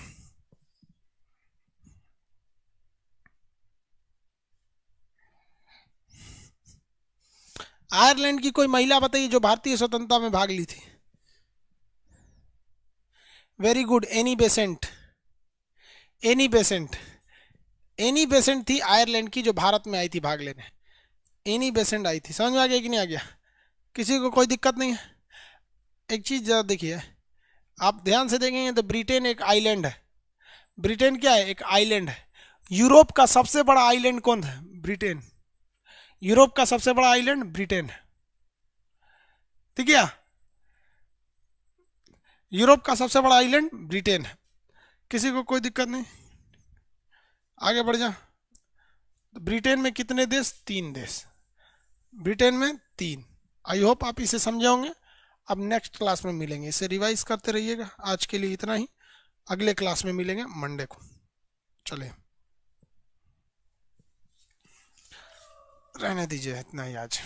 आयरलैंड की कोई महिला बताइए जो भारतीय स्वतंत्रता में भाग ली थी। Very good, Annie Besant. Annie Besant, Annie Besant थी आयरलैंड की जो भारत में आई थी भाग लेने। एनी बेसेंट आई थी। समझ में आ गया कि नहीं आ गया? किसी को कोई दिक्कत नहीं है? एक चीज जरा देखिए, आप ध्यान से देखेंगे तो ब्रिटेन एक आइलैंड है। ब्रिटेन क्या है? एक आइलैंड है। यूरोप का सबसे बड़ा आइलैंड कौन है? ब्रिटेन। यूरोप का सबसे बड़ा आइलैंड ब्रिटेन है। ठीक है? यूरोप का सबसे बड़ा आइलैंड ब्रिटेन है। किसी को कोई दिक्कत नहीं? आगे बढ़ जा। तो ब्रिटेन में कितने देश? 3 देश। ब्रिटेन में 3। आई होप आप इसे समझे होंगे। अब नेक्स्ट क्लास में मिलेंगे, इसे रिवाइज करते रहिएगा। आज के लिए इतना ही, अगले क्लास में मिलेंगे मंडे को। चलिए, रहने दीजिए, इतना ही आज।